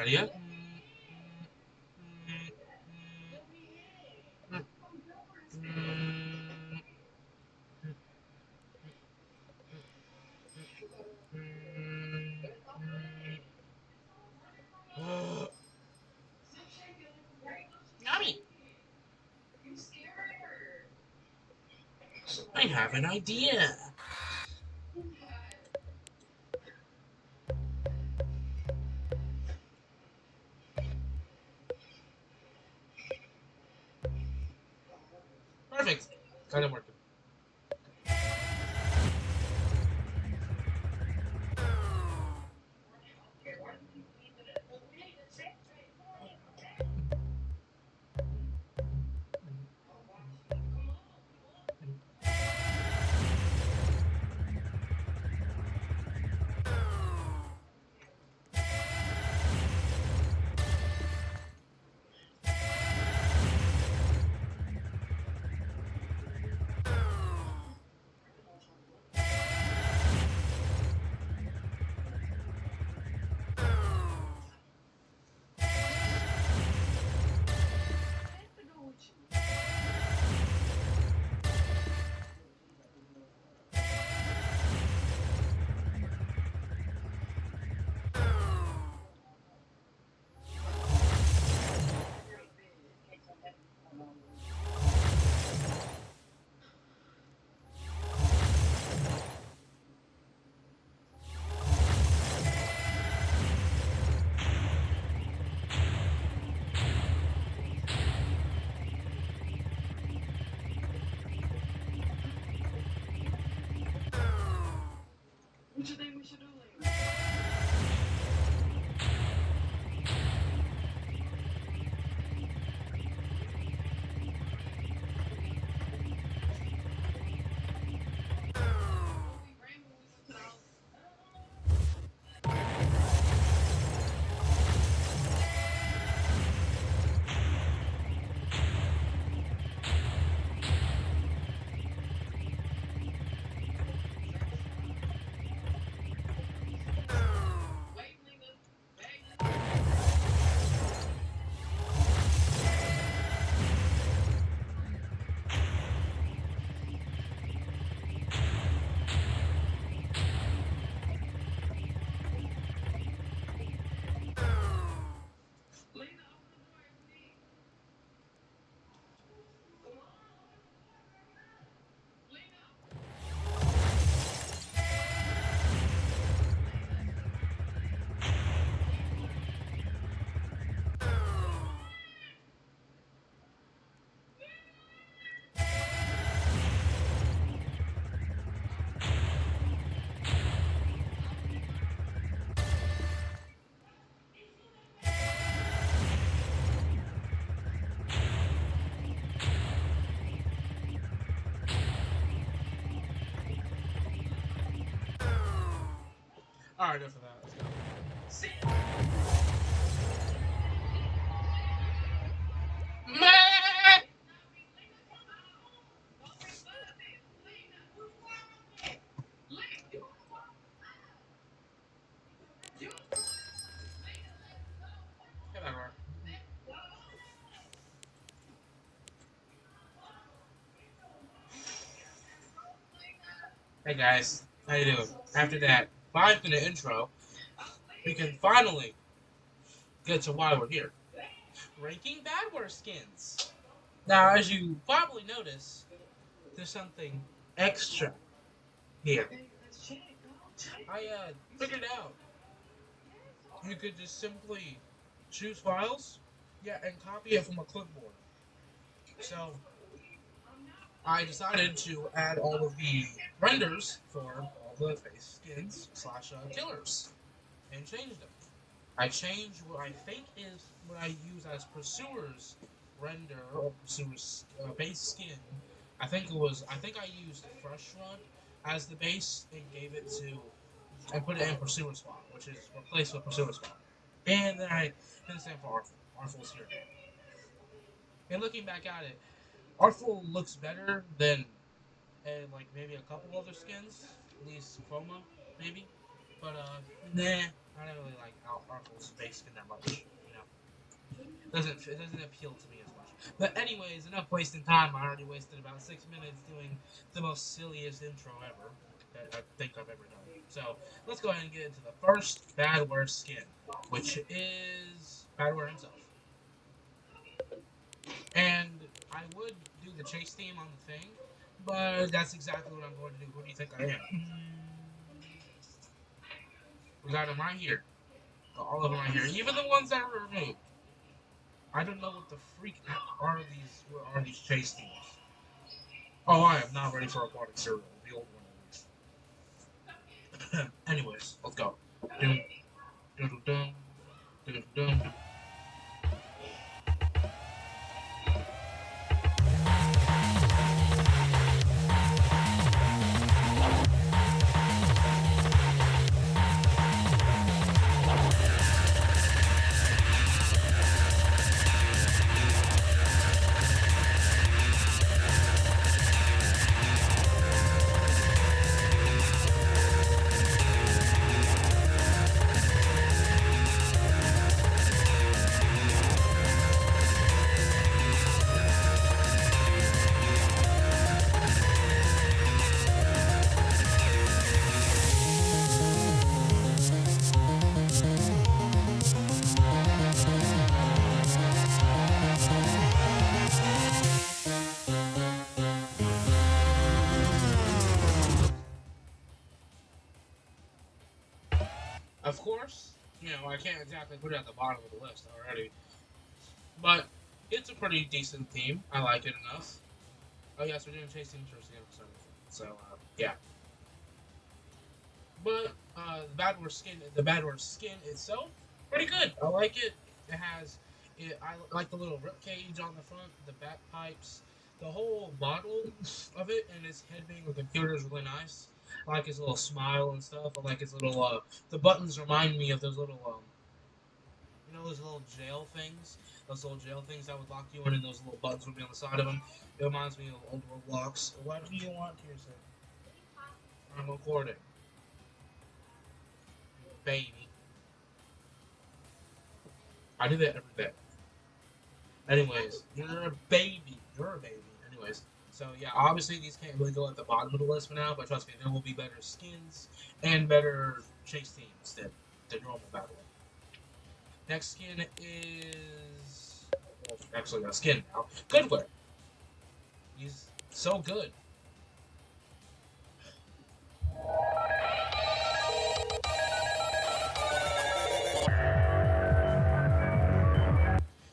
idea. Yummy! I have an idea. Perfect. Got it working. What you think we should do later? Alright, enough of that. Let's go. Meh! Hey, Badware. Hey guys, how you doing? After that 5-minute intro, we can finally get to why we're here. Ranking Badware skins. Now, as you probably notice, there's something extra here. I figured out you could just simply choose files, yeah, and copy it from a clipboard. So I decided to add all of the renders for all the face skins slash killers and change them. I changed what I think is what I use as Pursuer's render or Pursuer's base skin. I think I used Fresh Run as the base and gave it to and put it in Pursuer Spot, which is replaced with Pursuer Spot. And then I did the same for Artful. Artful's here. And looking back at it, Artful looks better than like maybe a couple other skins, at least Chroma, maybe. But nah, I don't really like Arkel's base skin that much. You know, it doesn't appeal to me as much. But anyways, enough wasting time. I already wasted about 6 minutes doing the most silliest intro ever that I think I've ever done. So let's go ahead and get into the first Badware skin, which is Badware himself. And I would do the chase theme on the thing, but that's exactly what I'm going to do. Who do you think I am? We got them right here. All of them right here. Even the ones that were removed. I don't know what the freak are these chase themes. Oh, I am not ready for aquatic cereal. The old one at least. Anyways, let's go. Dun, dun, dun, dun, dun, dun. Of course, I can't exactly put it at the bottom of the list already, but it's a pretty decent theme. I like it enough. Oh yes, we're doing chase themes first episode. So yeah, but the Badware skin itself, pretty good. I like it. It has, I like the little rib cage on the front, the back pipes, the whole model of it, and his head being a computer is really nice. I like his little smile and stuff. I like his little the buttons remind me of those little those little jail things, those little jail things that would lock you in, and those little buttons would be on the side of them. It reminds me of old Roblox. What do you want here, sir? I'm recording, baby. I do that every day. Anyways, you're a baby. You're a baby. Anyways, so yeah, obviously these can't really go at the bottom of the list for now, but trust me, there will be better skins and better chase themes than the normal battle. Next skin is well, actually a skin now. Goodware. He's so good.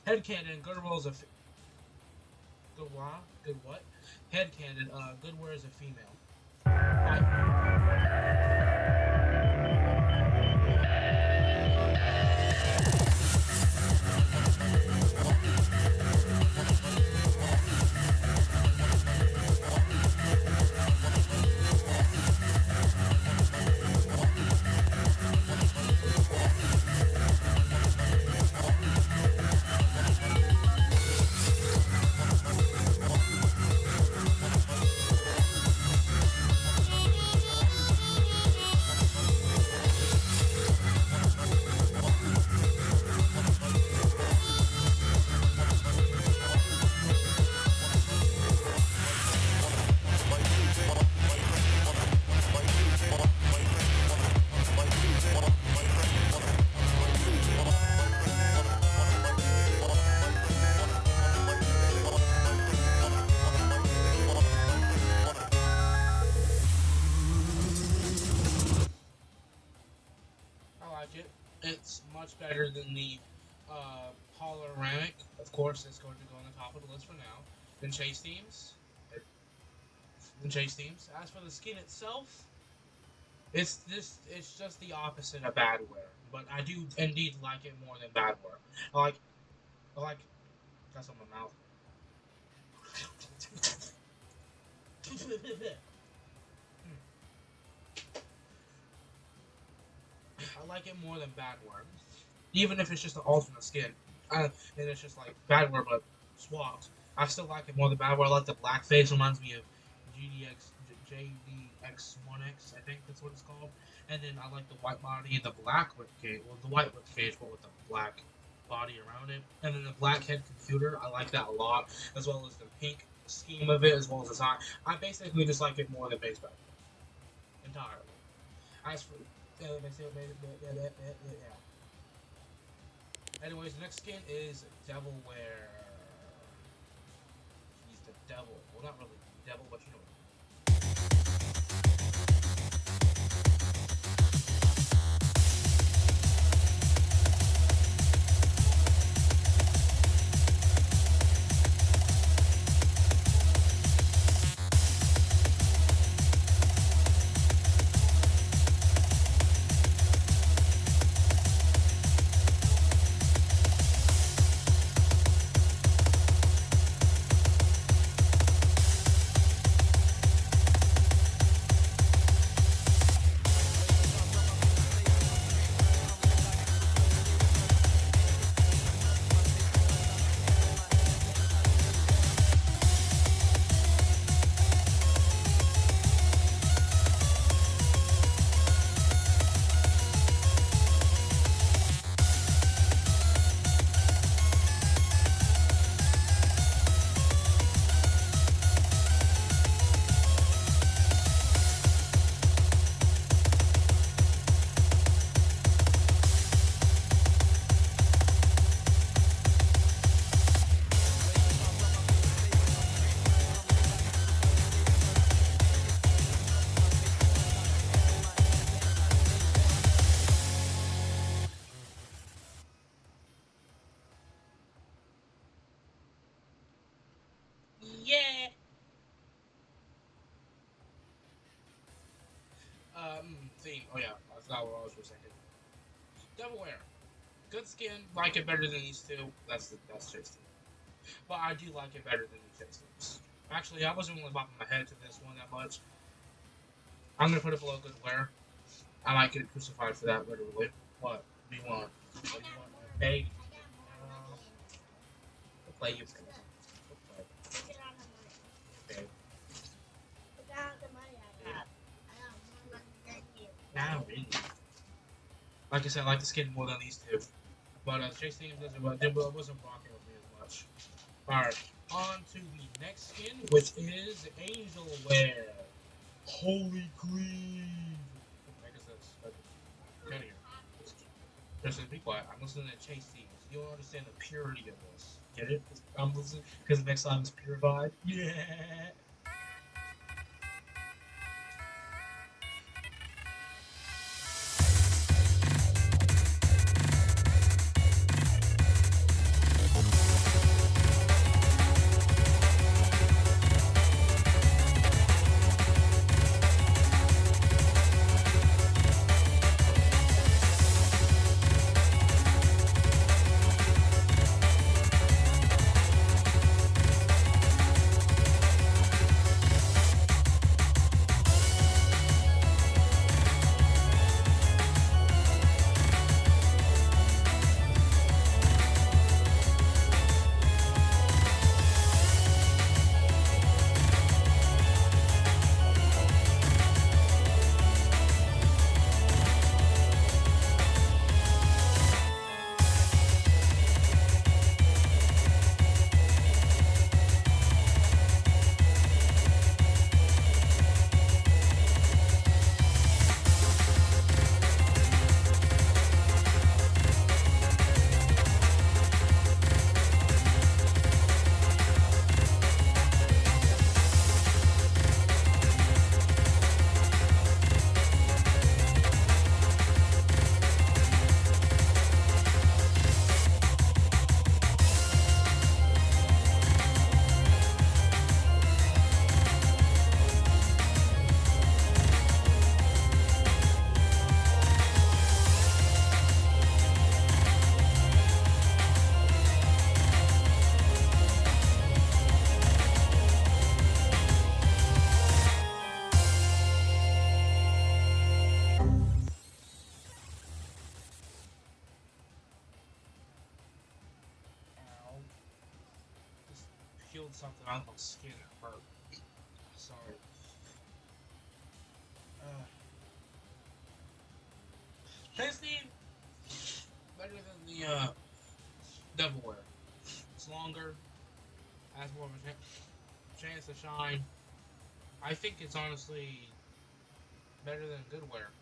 Headcanon. Goodware is a good what? Good what? Headcanon. Goodware is a female. I like it. It's much better than the Panoramic. Of course, it's going to go on the top of the list for now. Then Chase Themes. Then Chase Themes. As for the skin itself, it's just the opposite of Badware. But I do indeed like it more than Badware. I like I like that's on my mouth. I like it more than Badware. Even if it's just an alternate skin. And it's just like Badware but swapped. I still like it more than Badware. I like the black face, reminds me of GDX, JD. X1X, I think that's what it's called. And then I like the white body and the black rib cage. Well, the white rib cage, but with the black body around it. And then the black head computer, I like that a lot, as well as the pink scheme of it, as well as the design. I basically just like it more than base back entirely. As for yeah. Anyways, the next skin is Devilware. He's the devil. Well, not really the devil, but you know. Yeah. Theme. Oh yeah, I forgot what I was saying. Devilware. Good skin. Like it better than these two. That's tasty. But I do like it better than these tasties. Actually, I wasn't really bopping my head to this one that much. I'm gonna put it below Goodware. I might get crucified for that literally. What do you want? What do you want? Hey, we'll play you. We'll play. Okay. Now, really. Like I said, I like the skin more than these two. But Chase Stadium wasn't rocking with me as much. Alright, on to the next skin, which is Angel Ware. Holy Cleave! What the heck is this? Get here. Just be quiet. I'm listening to Chase Stevens. You don't understand the purity of this. Get it? I'm listening because the next song is purified. Yeah! Ow. Just peeled something out of my skin. It hurt. Sorry. Tasty, better than the Devilware. It's longer, has more of a chance to shine. I think it's honestly better than Goodware.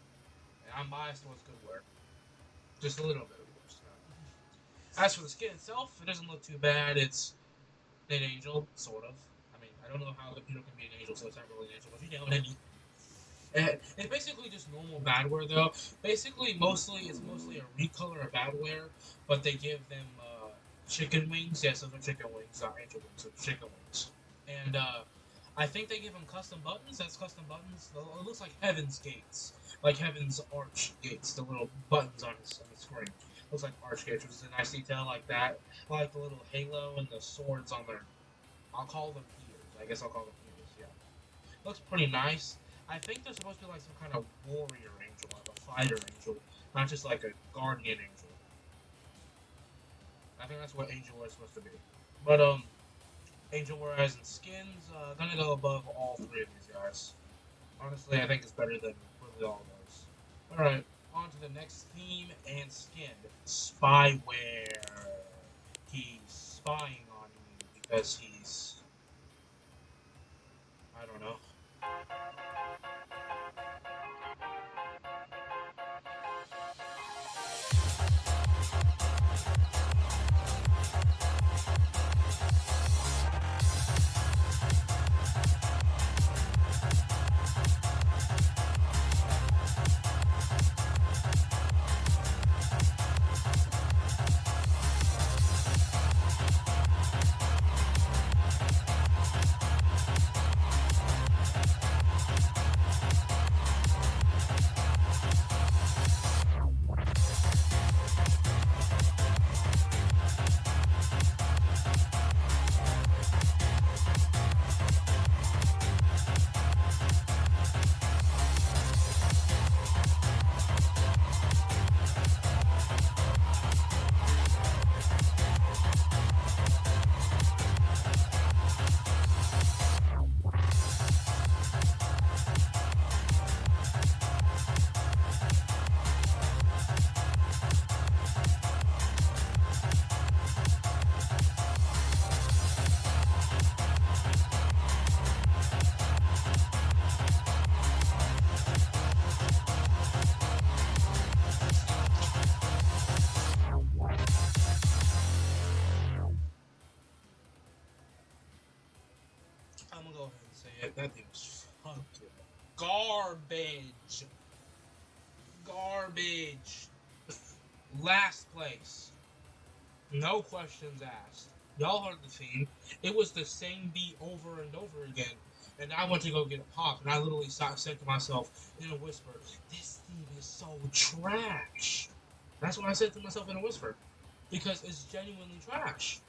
And I'm biased towards Goodware. Just a little bit, of course. As for the skin itself, it doesn't look too bad. It's an angel, sort of. I mean, I don't know how the computer can be an angel, so it's not really an angel, but you know what I mean. It's basically just normal Badware, though. Basically, it's mostly a recolor of Badware, but they give them chicken wings. Yes, those are chicken wings, not angel wings, so chicken wings. And I think they give them custom buttons. That's custom buttons. It looks like Heaven's Gates, like Heaven's Arch Gates. The little buttons on the screen looks like Arch Gates, which is a nice detail like that. I like the little halo and the swords on their. I'll call them ears. I guess I'll call them ears. Yeah, looks pretty nice. I think they're supposed to be like some kind of warrior angel, like a fighter angel, not just like a guardian angel. I think that's what angel is supposed to be. But Angel Whereas in skins, gonna go above all three of these guys. Honestly, I think it's better than really all of those. Alright, on to the next theme and skin. Spyware. He's spying on you because he's, I don't know. I'm gonna go ahead and say it. That thing was fucking garbage. Garbage. Last place. No questions asked. Y'all heard the theme. It was the same beat over and over again. And I went to go get a pop, and I literally said to myself in a whisper, "This theme is so trash." That's what I said to myself in a whisper, because it's genuinely trash.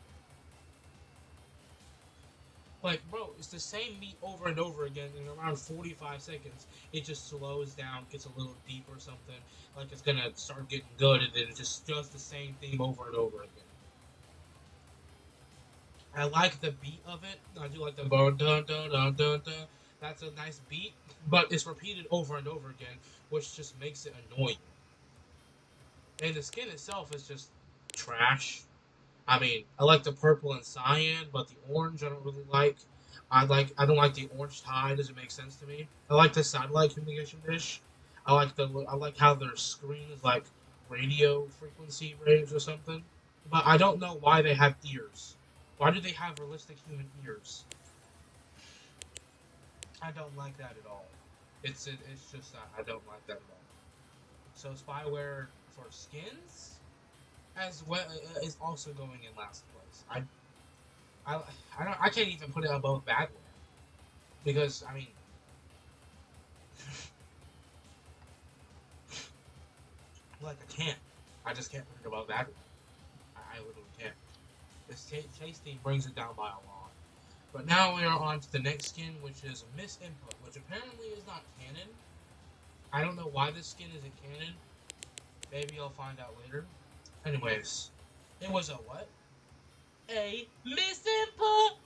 Like, bro, it's the same beat over and over again in around 45 seconds. It just slows down, gets a little deep or something, like it's gonna start getting good, and then it just does the same theme over and over again. I like the beat of it. I do like the dun dun dun dun dun dun. That's a nice beat, but it's repeated over and over again, which just makes it annoying. And the skin itself is just trash. I mean, I like the purple and cyan, but the orange I don't really like. I don't like the orange tie. Doesn't make sense to me. I like the satellite communication dish. I like how their screen is like radio frequency waves or something. But I don't know why they have ears. Why do they have realistic human ears? I don't like that at all. It's just I don't like that at all. So spyware for skins as well is also going in last place. I can't even put it above Badware because I mean like I can't. I just can't put it above Badware. I literally can't. This chase team brings it down by a lot. But now we are on to the next skin, which is Miss Input, which apparently is not canon. I don't know why this skin isn't canon. Maybe I'll find out later. Anyways, it was a what? A Miss Input.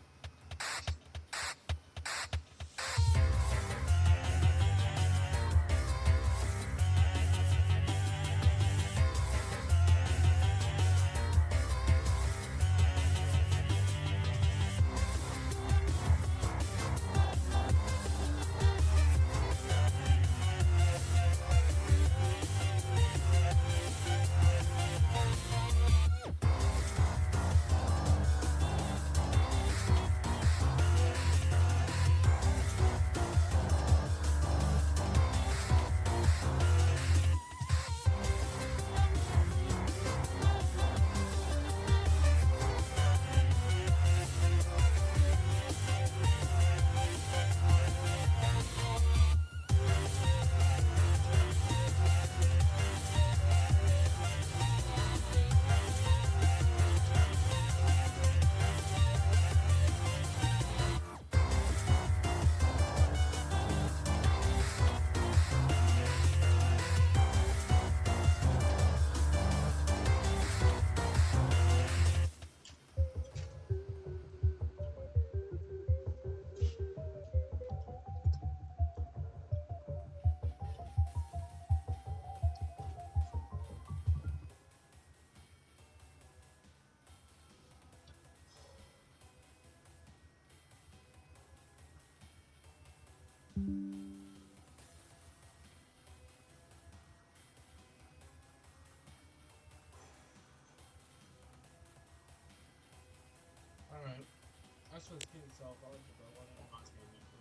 As for the skin itself, I like the bow on it. It reminds me of Weekly.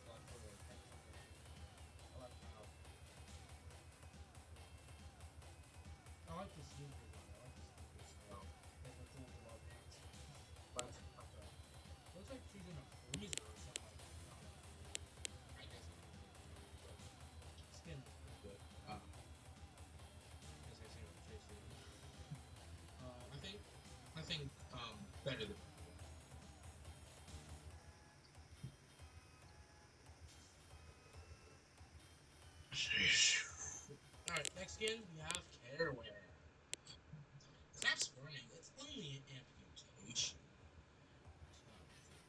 I like the text on it. I like how I like the sneakers on it. I like the sneakers style. Like the full glove hands. But it's like a looks like she's in a freezer or something like that. Not like I guess it could be a freezer, but skin is pretty good. As I say with Tracy. I think better than before. Alright, next skin we have Careware. Stop squirming, it's only an amputation.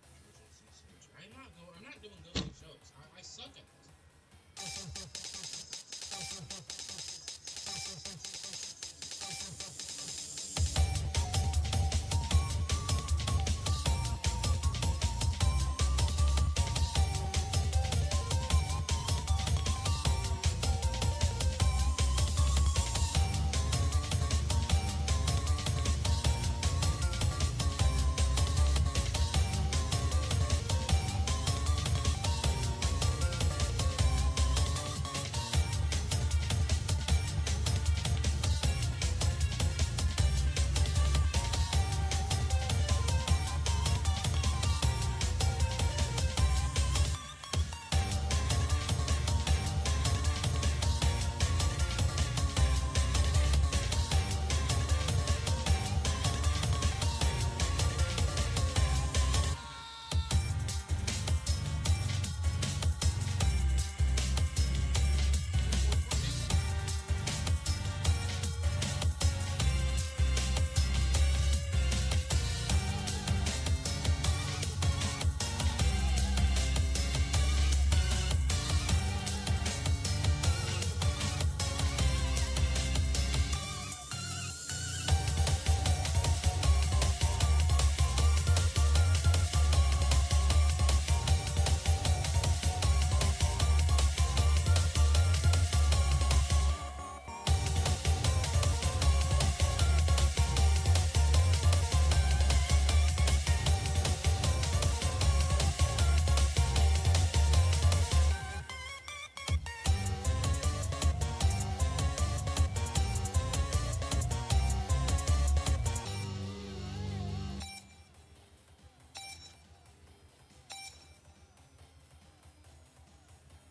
Emergency surgery. I'm not doing ghostly jokes. I suck at this. Remote's working.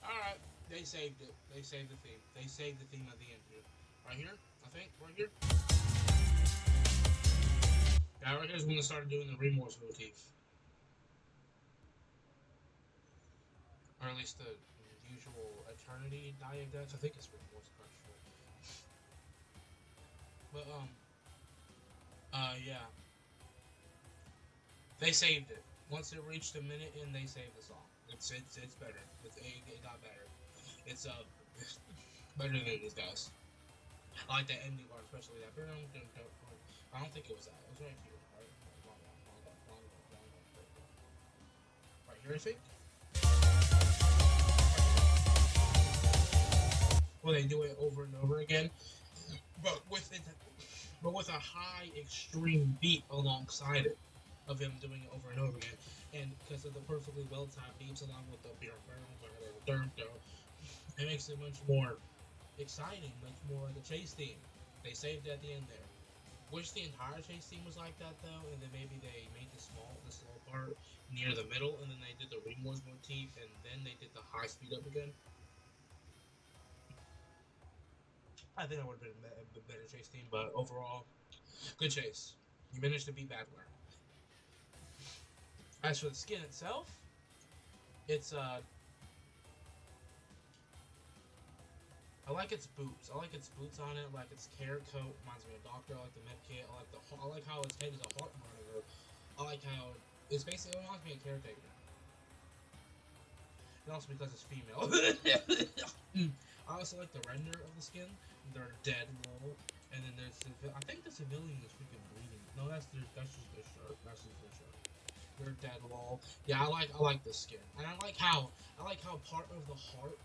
Alright, they saved it. They saved the theme. They saved the theme at the end here. Right here, I think, right here. Yeah, right here's when they started doing the remorse motif. Or at least the usual eternity diadems. I think it's remorse, I'm not sure. But yeah. They saved it. Once it reached a minute in, they saved the song. It's better. It got better. It's better than these guys. I like that ending part, especially that. I don't think it was that. It was right here. Right, right here, I think. Right here. Well, they do it over and over again, but with it, but with a high extreme beat alongside it of him doing it over and over again, and because of the perfectly well timed beats along with the it makes it much more exciting, much more like a chase theme. They saved it at the end there. Wish the entire chase theme was like that though, and then maybe they made the slow part near the middle, and then they did the remorse motif, and then they did the high speed up again. I think that would have been a better chase theme, but overall, good chase. You managed to beat Badware. As for the skin itself, it's I like its boots. I like its boots on it. I like its carrot coat. Reminds me of Doctor. I like the med kit. I like how its head is a heart monitor. I like how it's basically it reminds me of Caretaker. And also because it's female. I also like the render of the skin. They're dead low. And then there's I think the civilian is freaking bleeding. No, that's just their shirt. That's just their shirt. They're dead lol. Yeah, I like the skin, and I like how part of the heart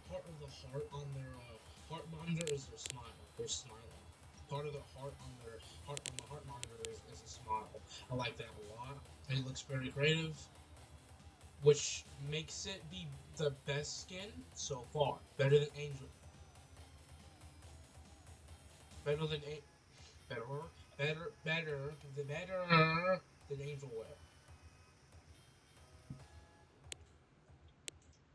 on their heart monitor is their smile. They're smiling. Part of the heart on their heart on the heart monitor is a smile. I like that a lot. It looks very creative, which makes it the best skin so far. Better than a better better than Angel Ware.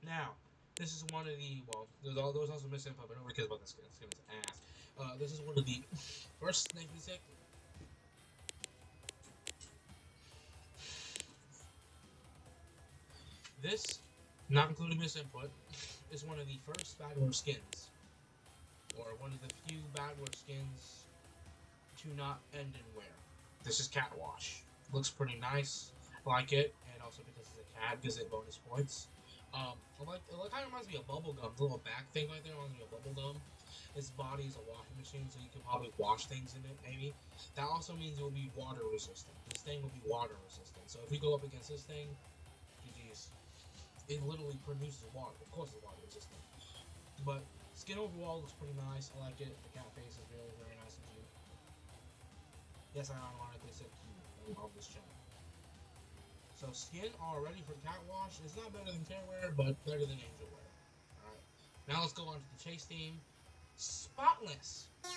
Now, this is one of the there's also misinfo, but nobody cares about this skin. This skin is ass. This is one of the first snake music. This, not including misinput, is one of the first Badware skins, or one of the few Badware skins to not end in wear. This is cat wash. Looks pretty nice. I like it, and also because it's a cat, gives it bonus points. It kind of reminds me of bubblegum. The little back thing right there reminds me of bubblegum. Its body is a washing machine, so you can probably wash things in it, maybe. That also means it will be water resistant. This thing will be water resistant. So if you go up against this thing, GG's. It literally produces water. Of course, it's water resistant. But skin overall looks pretty nice. I like it. The cat face is very, very nice and cute. Yes, I ironically said cute on this channel. So skin already for cat wash is not better than Tearwear, but better than Angel Wear. Alright. Now let's go on to the chase theme. Spotless. No.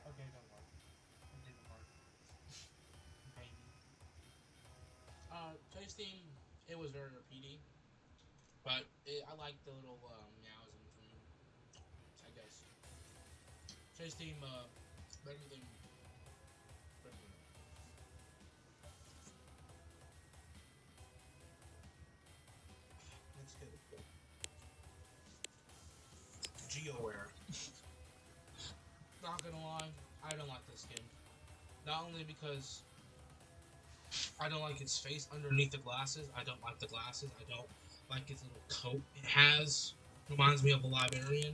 Okay, don't worry. I did the part. Baby. Chase theme, it was very repeaty, but I like the little meows in between, I guess. Chase theme, better than better than Let's get it. GeoWare. Not gonna lie, I don't like this skin. Not only because I don't like its face underneath the glasses. I don't like the glasses. I don't like its little coat it has. Reminds me of a librarian.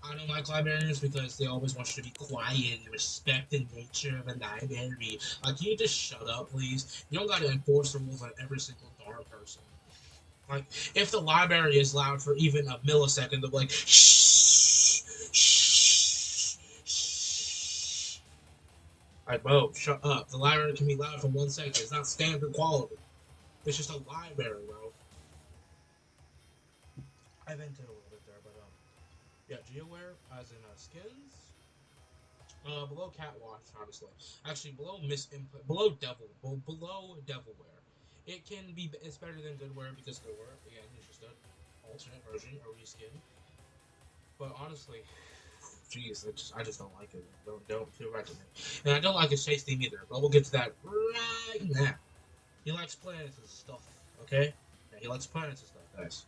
I don't like librarians because they always want you to be quiet and respect the nature of a library. Like, can you just shut up, please? You don't gotta enforce the rules on every single darn person. Like, if the library is loud for even a millisecond, they're like, shh, shh, shh. Like, bro, shut up. The library can be loud for 1 second. It's not standard quality. It's just a library, bro. I vented a little bit there, but yeah, GeoWare as in skins. Below Catwatch, honestly. Actually, below Devilware. It can be, it's better than Goodware because Goodware, again, is just an alternate version, a reskin. But honestly, jeez, I just don't like it. Don't feel right to me. And I don't like his chase theme either, but we'll get to that right now. He likes planets and stuff, okay? Yeah, he likes planets and stuff, guys.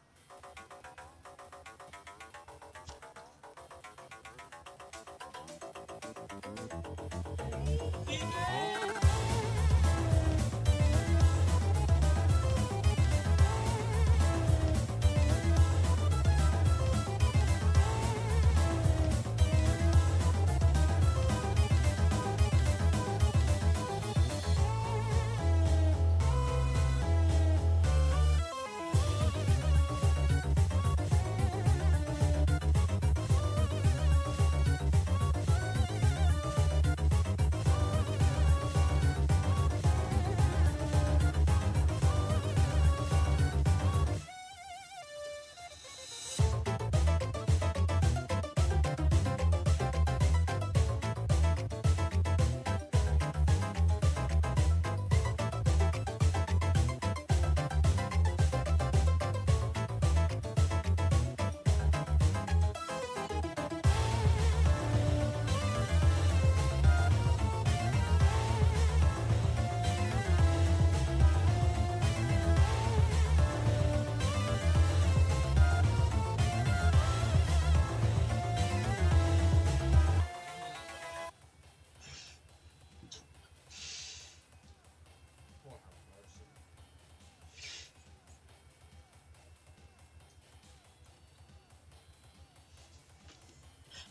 Oh, have mercy.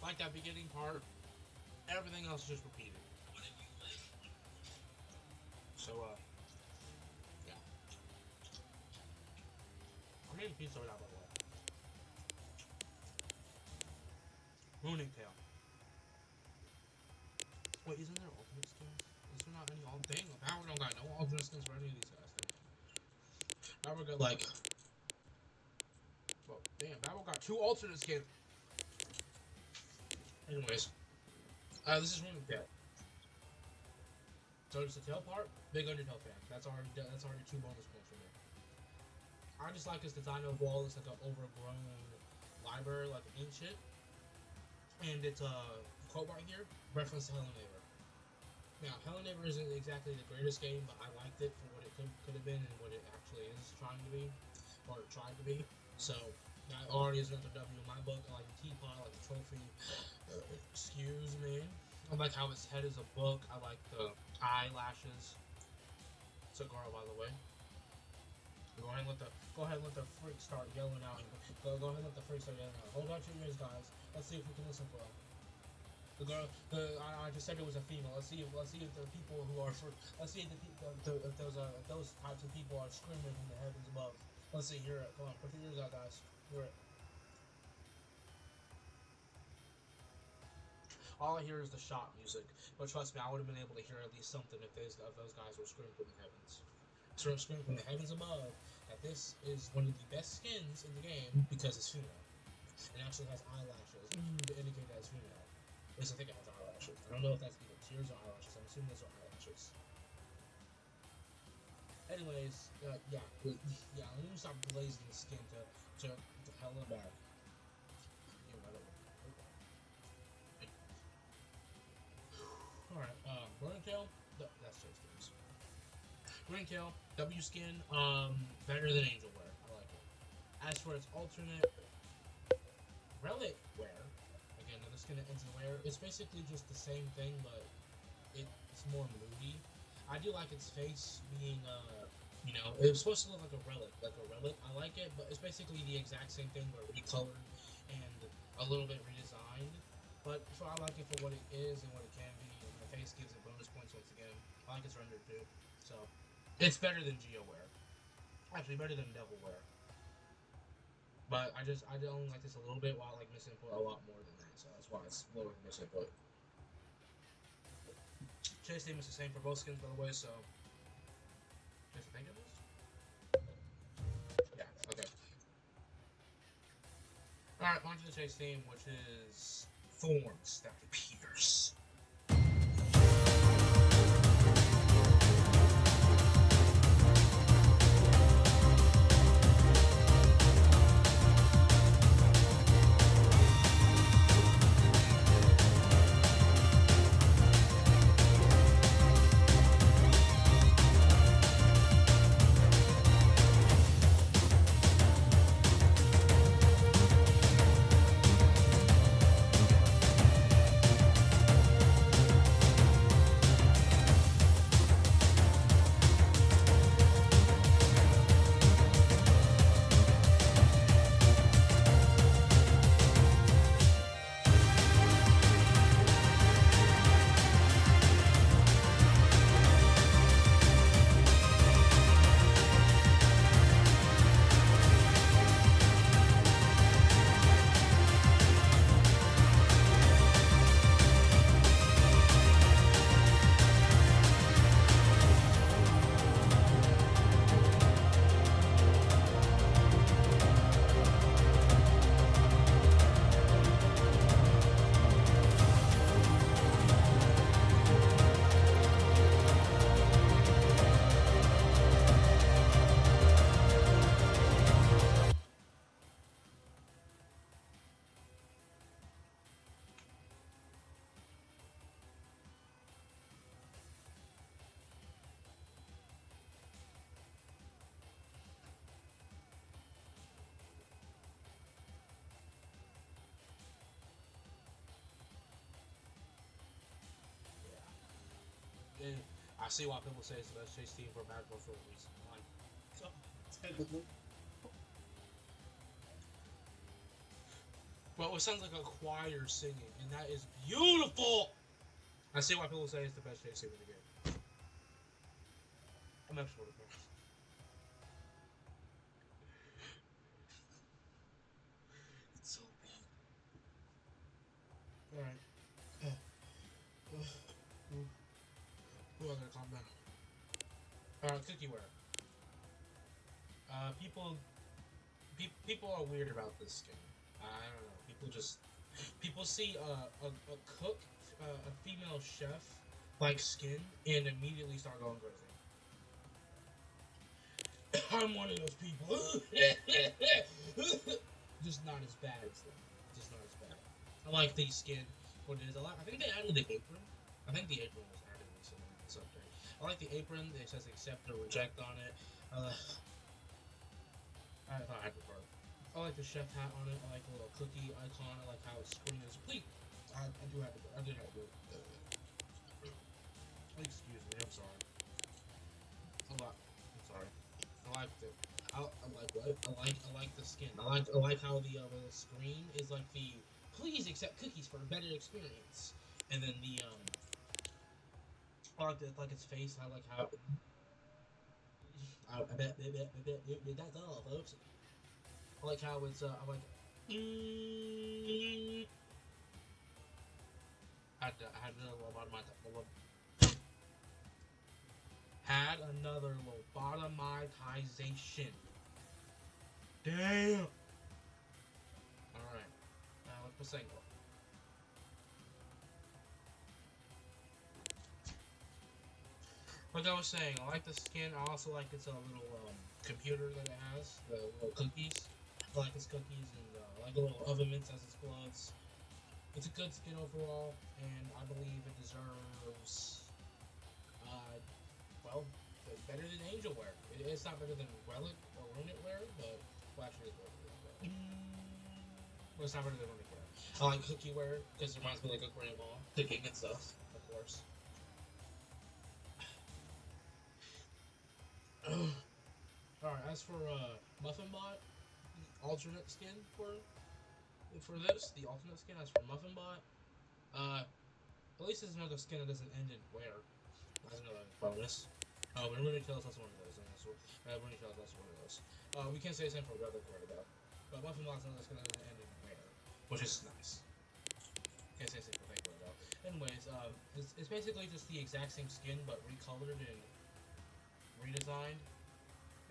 Like that beginning part, everything else is just repeated. So, yeah. I'm eating pizza right now, by the way. Mooning Tail. Wait, isn't there alternate skins? Is there not any alternate thing? Power don't got no alternate skins for any of these guys. Power got like, well, damn, Power got two alternate skins. Anyways, this is Mooning Tail. So it's the tail part, big Undertale fan. That's already 2 bonus points for me. I just like his design of wall. It's like an overgrown library, like ancient, and it's a quote right here, reference to Helen Ever. Now, Helen Ever isn't exactly the greatest game, but I liked it for what it could have been and what it actually is trying to be, or tried to be. So that already is another W in my book. I like the teapot, I like the trophy. Excuse me. I like how his head is a book. I like the eyelashes. It's a girl, by the way. Go ahead and let the freak start yelling out. Go ahead and let the freak start yelling out. Hold out your ears, guys. Let's see if we can listen for them. The girl, I just said it was a female. Let's see if the people who are for, let's see if if those types of people are screaming from the heavens above. Let's see, hear it. Come on, put your ears out, guys. Hear it. All I hear is the shot music, but trust me, I would have been able to hear at least something if those guys were screaming from the heavens. Screaming from the heavens above that this is one of the best skins in the game because it's female. It actually has eyelashes to indicate that it's female. At least I think it has eyelashes. I don't know if that's either tears or eyelashes. I'm assuming those are eyelashes. Anyways, yeah. Let me stop blazing the skin to hell and back. Yeah, right over. All right. Burning Tail. That's those things. Burning Tail. W skin. Better than Angel Wear. I like it. As for its alternate, Relic Wear. Again, another skin that ends in wear. It's basically just the same thing, but it's more moody. I do like its face being it was supposed to look like a relic. I like it, but it's basically the exact same thing, but recolored and a little bit redesigned. But I like it for what it is and what it can be, and the face gives it bonus points once again. I like its render too, so it's better than GeoWare. Actually, better than Devilware. But I only like this a little bit, while I like Misinput a lot more than that, so that's why it's lower than Misinput. Chase name is the same for both skins, by the way, so just think of this. Yeah, okay. Alright, on to the chase theme, which is Thorns That Pierce. I see why people say it's the best chase team for Badware for a reason. Like, so, technically. But it sounds like a choir singing, and that is beautiful! I see why people say it's the best chase team in the game. I'm actually for it. It's so bad. Alright. I gotta calm down. Alright, cookie ware. People are weird about this skin. I don't know. People see a cook, a female chef like skin and immediately start going crazy. I'm one of those people. Just not as bad as them. Just not as bad. I like the skin. What it is? I think they added the apron. I think the apron was added recently in this update. I like the apron. It says accept or reject on it. I thought I prefer it. I like the chef hat on it. I like the little cookie icon. I like how its screen is complete. I did have to do it. Excuse me. I'm sorry. A lot. I'm sorry. I like the. I like what? I like the skin. I like how the screen is like the please accept cookies for a better experience, and then the I like its face. I like how. I bet that's all, folks. I like how it's I like. I had another lobotomization. Damn. All right. Now let's proceed. Like I was saying, I like the skin. I also like its little computer that it has, the little cookies. I like its cookies and I like the little oven mitts as its gloves. It's a good skin overall, and I believe it deserves, well, better than Angel Ware. It's not better than Relic or Runit Ware, but well, actually, it's better than Ware. But it's not better than Runit Ware. I like Cookie Ware because it reminds me like a grandma cooking and stuff, of course. Alright, as for Muffin Bot, the alternate skin for this, the alternate skin as for Muffin Bot, at least it's another skin that doesn't end in Ware. That's another bonus. But Runny Tails, that's one of those. And that's Runny Tails, that's one of those. We can't say the same for Relic Ware though. But Muffin Bot's another skin that doesn't end in Ware, which is nice. Can't say the same for Fake Ware though. Anyways, it's basically just the exact same skin but recolored and redesigned.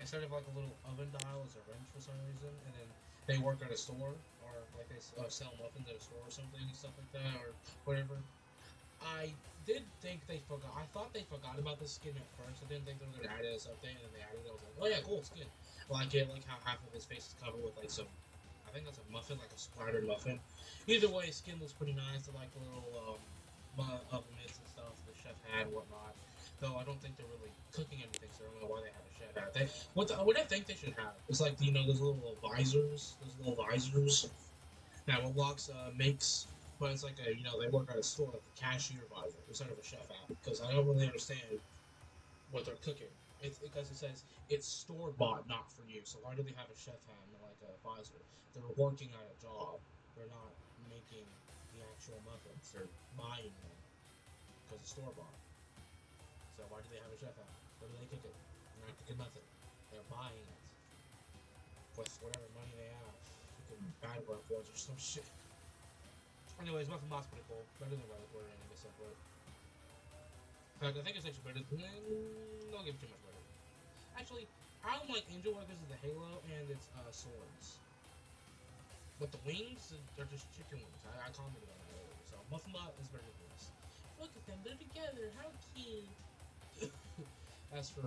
Instead of like a little oven dial as a wrench for some reason, and then they work at a store, or like they sell muffins at a store or something, stuff like that, or whatever. I did think they forgot. I thought they forgot about the skin at first. I didn't think they were gonna add it as something, and then they added it. I was like, oh yeah, cool skin. Like it, like how half of his face is covered with like some. I think that's a muffin, like a splattered muffin. Either way, skin looks pretty nice. I like the little oven mitts and stuff, the chef hat and whatnot. Though I don't think they're really cooking anything, so I don't know why they have a chef hat. What I think they should have is like those little visors, that Roblox makes, but it's like they work at a store like a cashier visor instead of a chef hat because I don't really understand what they're cooking. It's because it says it's store bought, not for you. So why do they have a chef hat and like a visor? They're working at a job. They're not making the actual muffins. They're buying them because it's store bought. So why do they have a chef hat? What do they cook it? They're not cooking nothing. They're buying it with whatever money they have. Freaking Badware boards or some shit. Anyways, Muffin Bot's pretty cool. Better than Relic Ware and stuff, but in fact, I think it's actually better than. Don't give too much credit. Actually, I don't like Angel Ware because of the halo and its swords. But the wings, they're just chicken wings. I commented on that earlier. So Muffin Bot is better than this. Look at them, they're together. How cute. As for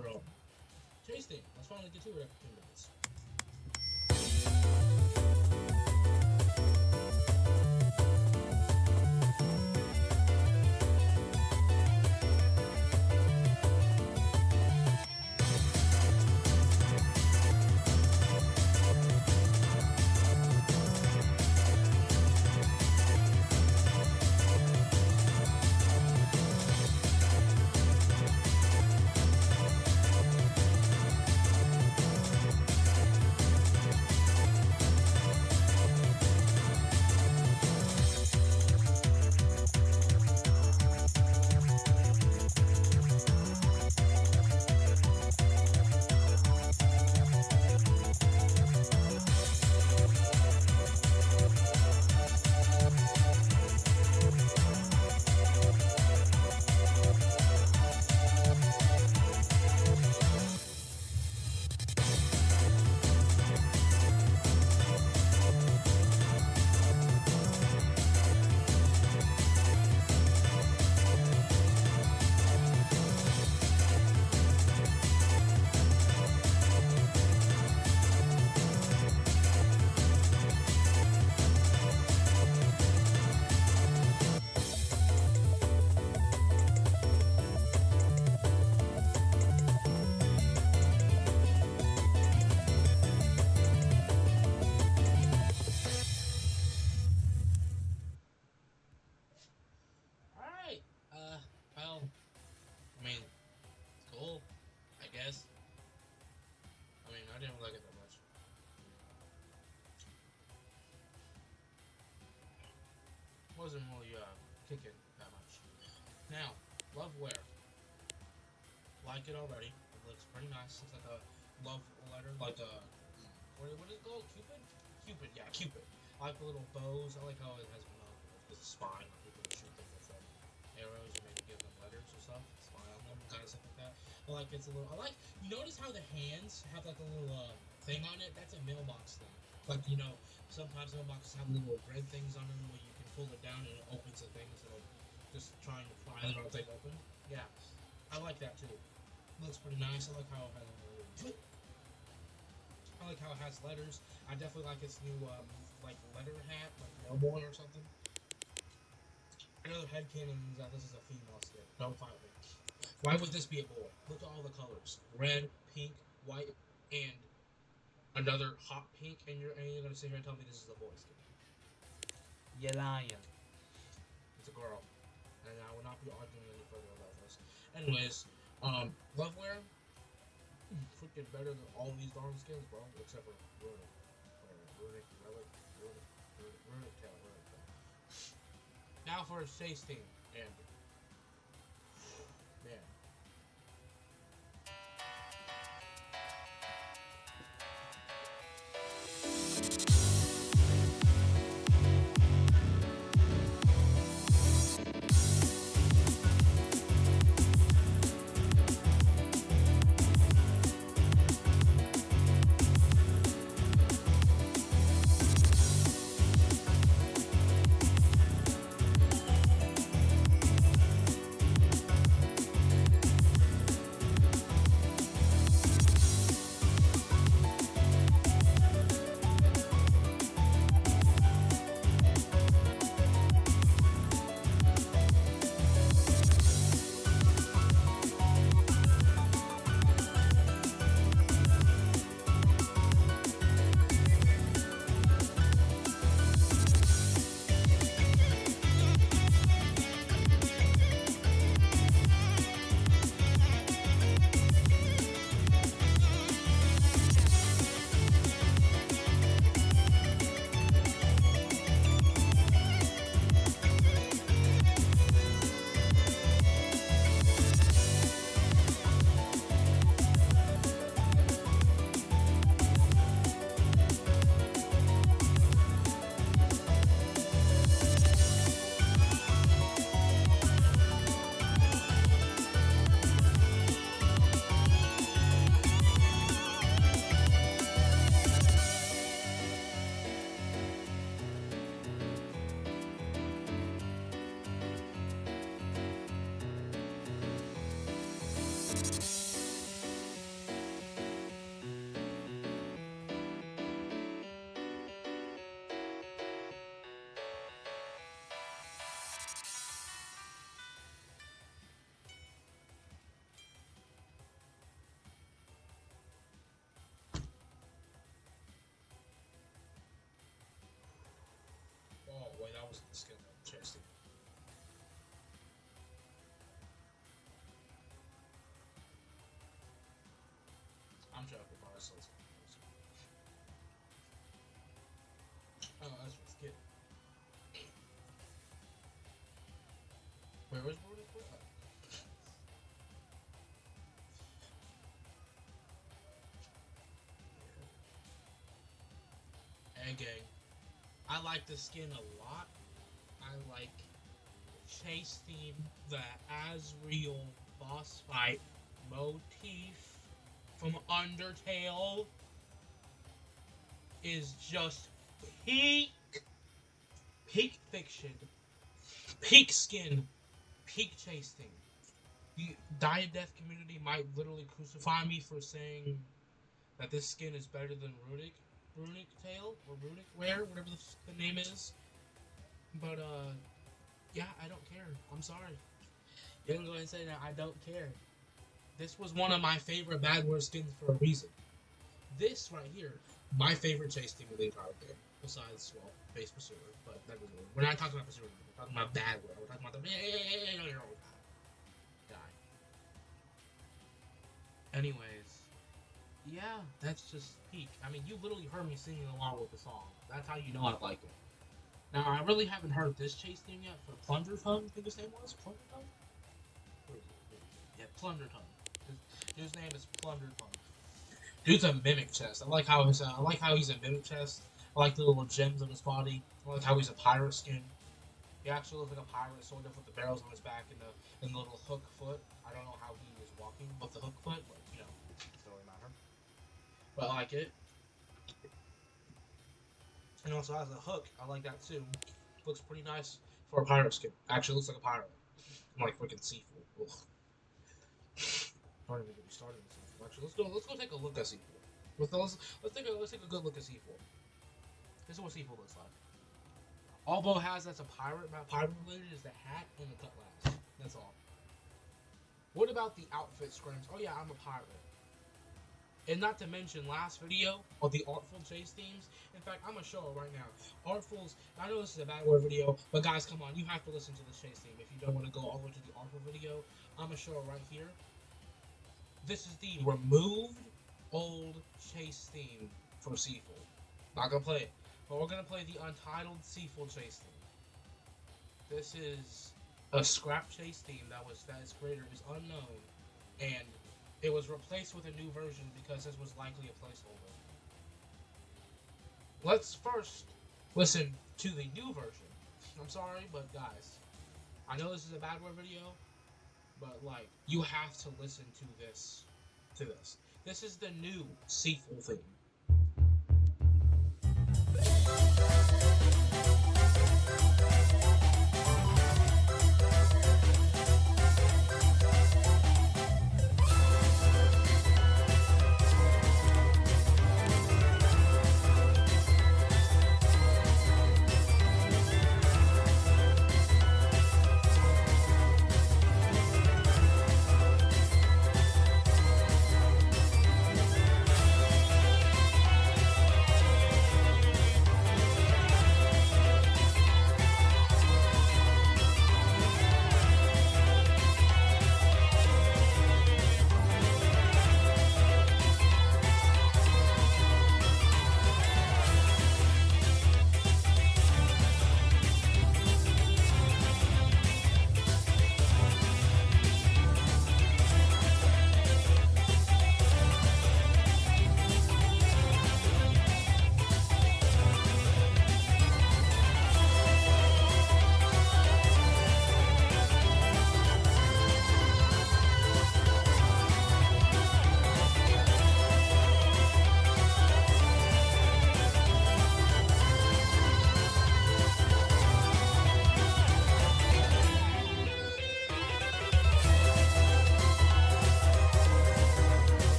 tasting, let's finally get to it after 2 minutes. guess. I mean, I didn't like it that much. Wasn't really kicking that much. Now, love Ware. Like it already. It looks pretty nice. Looks like a love letter, like a what is it called? Cupid? Cupid, yeah, Cupid. I like the little bows. I like how it has the spine. Like people can shoot them with arrows or maybe give them letters or stuff. Spine on them, kind of stuff like that. I like it's a little. I like. You notice how the hands have like a little thing on it? That's a mailbox thing. Like sometimes mailboxes have little red things on them where you can pull it down and it opens the thing instead of just trying to pry the whole thing open. Yeah, I like that too. Looks pretty nice. I like how it has letters. I definitely like its new like letter hat, like Melbourne or something. Another headcanon is that this is a female skin. Don't fight me. Why would this be a boy? Look at all the colors: red, pink, white, and another hot pink. And you're gonna sit here and tell me this is a boy skin? You're lying. It's a girl, and I will not be arguing any further about this. Anyways, Loveware freaking better than all these darn skins, bro. Except for Runic. Runic Tail. Now for his chase team. And, man. Oh, wait, that was the skin of chase team. I'm joking, honestly. Oh, that's what's good. Wait, where's Runic? Hey, gang. I like the skin a lot. I like chase theme, the Asriel boss fight motif from Undertale is just peak, peak fiction, peak skin, peak chase theme. The Die Death community might literally crucify me for saying that this skin is better than Runic Tail or Runic Ware, whatever the name is. But yeah, I don't care. I'm sorry. You can go ahead and say that I don't care. This was one of my favorite Badware skins for a reason. This right here, my favorite chase team of the entire game. Besides, well, Base Pursuer, but that was we're not talking about Pursuer. We're talking about Badware. We're talking about the guy. Anyways, yeah, that's just peak. I mean, you literally heard me singing along with the song. That's how you know I like it. Now, I really haven't heard this chase theme yet for Plunder Tongue, I think his name was. Plunder Tongue? Where is it? Yeah, Plunder Tongue. His name is Plunder Tongue. Dude's a mimic chest. I like how he's a mimic chest. I like the little gems on his body. I like how he's a pirate skin. He actually looks like a pirate, sort of, with the barrels on his back and the little hook foot. I don't know how he is walking with the hook foot, but you know, it doesn't really matter. But I like it. And also has a hook. I like that too. Looks pretty nice for a pirate skin. Actually, looks like a pirate. I'm like freaking seafood. Ugh. Don't even get me started on seafood. Actually, let's go take a look at seafood. Let's take a good look at seafood. This is what seafood looks like. All Bo has that's a pirate, not pirate related, is the hat and the cutlass. That's all. What about the outfit scrims? Oh yeah, I'm a pirate. And not to mention last video of the Artful chase themes. In fact, I'm gonna show it right now. Artful's, I know this is a Badware video, but guys, come on, you have to listen to this chase theme if you don't want to go all the way to the Artful video. I'm gonna show it right here. This is the removed old chase theme for Seafool. Not gonna play it, but we're gonna play the Untitled Seafool chase theme. This is a scrap chase theme that its creator is unknown, and it was replaced with a new version because this was likely a placeholder. Let's first listen to the new version. I'm sorry, but guys, I know this is a Badware video, but like, you have to listen to this. This is the new Seafool theme.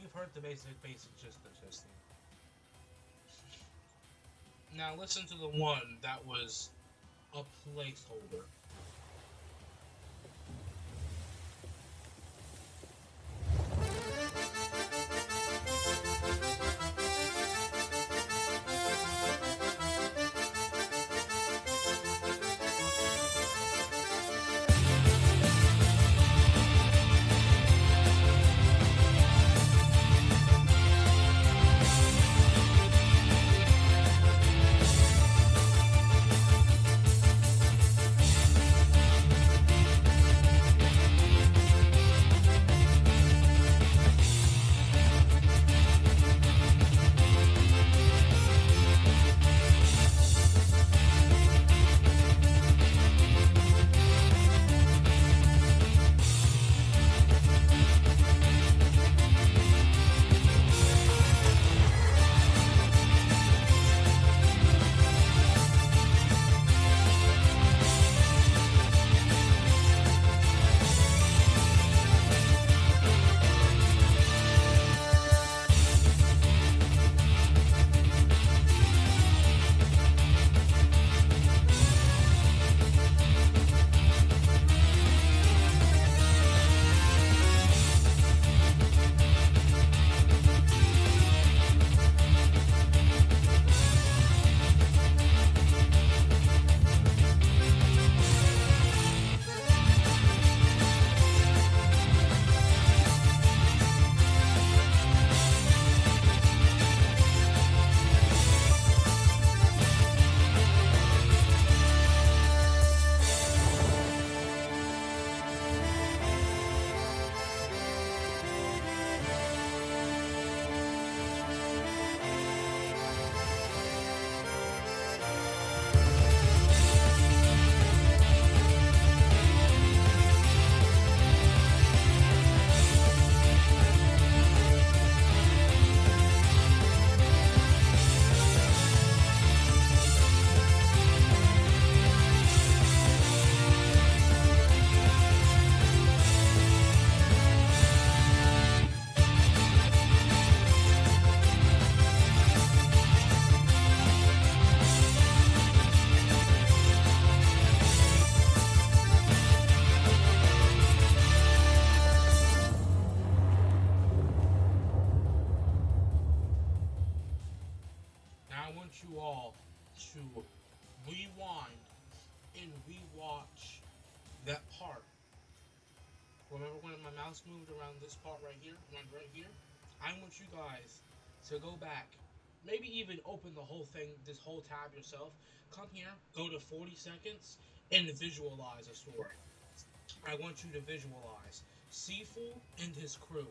You've heard the basic gist of this thing. Now listen to the one that was a placeholder. and rewatch that part. Remember when my mouse moved around this part right here, right here? I want you guys to go back, maybe even open the whole thing, this whole tab yourself. Come here, go to 40 seconds, and visualize a story. I want you to visualize Sifu and his crew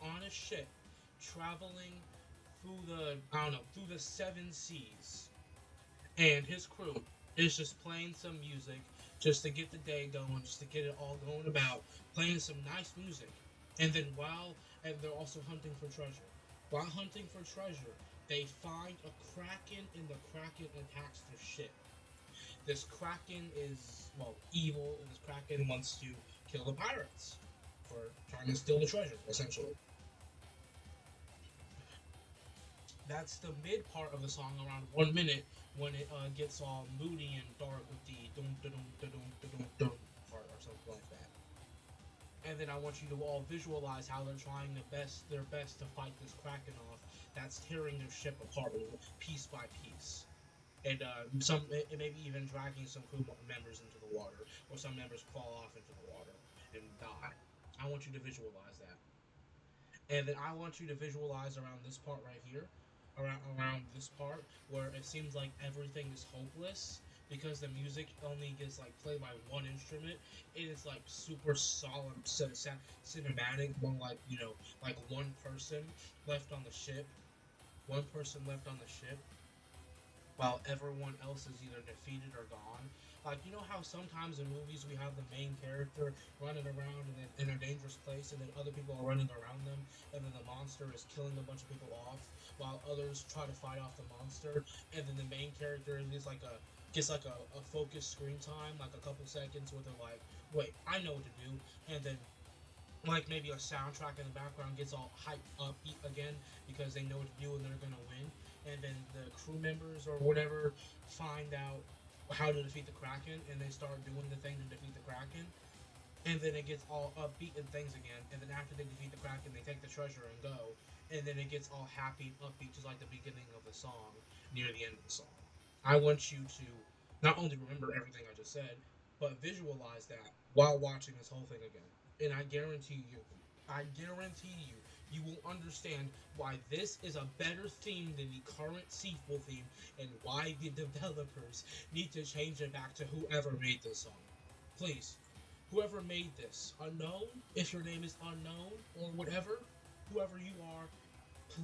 on a ship traveling through the, I don't know, through the seven seas, and his crew is just playing some music just to get the day going, just to get it all going about, playing some nice music. And then and they're also hunting for treasure. While hunting for treasure, they find a kraken, and the kraken attacks their ship. This kraken is, well, evil, and this kraken wants to kill the pirates for trying to steal the treasure, essentially. That's the mid part of the song, around 1 minute, when it gets all moody and dark with the dum dum dum dum dum dum part or something like that. And then I want you to all visualize how they're trying their best to fight this kraken off that's tearing their ship apart piece by piece. And maybe even dragging some crew members into the water, or some members fall off into the water and die. I want you to visualize that. And then I want you to visualize around this part right here, around this part where it seems like everything is hopeless because the music only gets like played by one instrument. It is like super solemn, cinematic, more like, like one person left on the ship, one person left on the ship, while everyone else is either defeated or gone. Like, you know how sometimes in movies we have the main character running around in a dangerous place, and then other people are running around them, and then the monster is killing a bunch of people off, while others try to fight off the monster, and then the main character gets like a focused screen time, like a couple seconds where they're like, wait, I know what to do, and then like maybe a soundtrack in the background gets all hyped up again because they know what to do and they're gonna win. And then the crew members or whatever find out how to defeat the Kraken, and they start doing the thing to defeat the Kraken. And then it gets all upbeat and things again. And then after they defeat the Kraken, they take the treasure and go. And then it gets all happy and upbeat, just like the beginning of the song near the end of the song. I want you to not only remember everything I just said, but visualize that while watching this whole thing again. And I guarantee you will understand why this is a better theme than the current sequel theme, and why the developers need to change it back to whoever made this song. Please, whoever made this, unknown, if your name is unknown or whatever, whoever you are,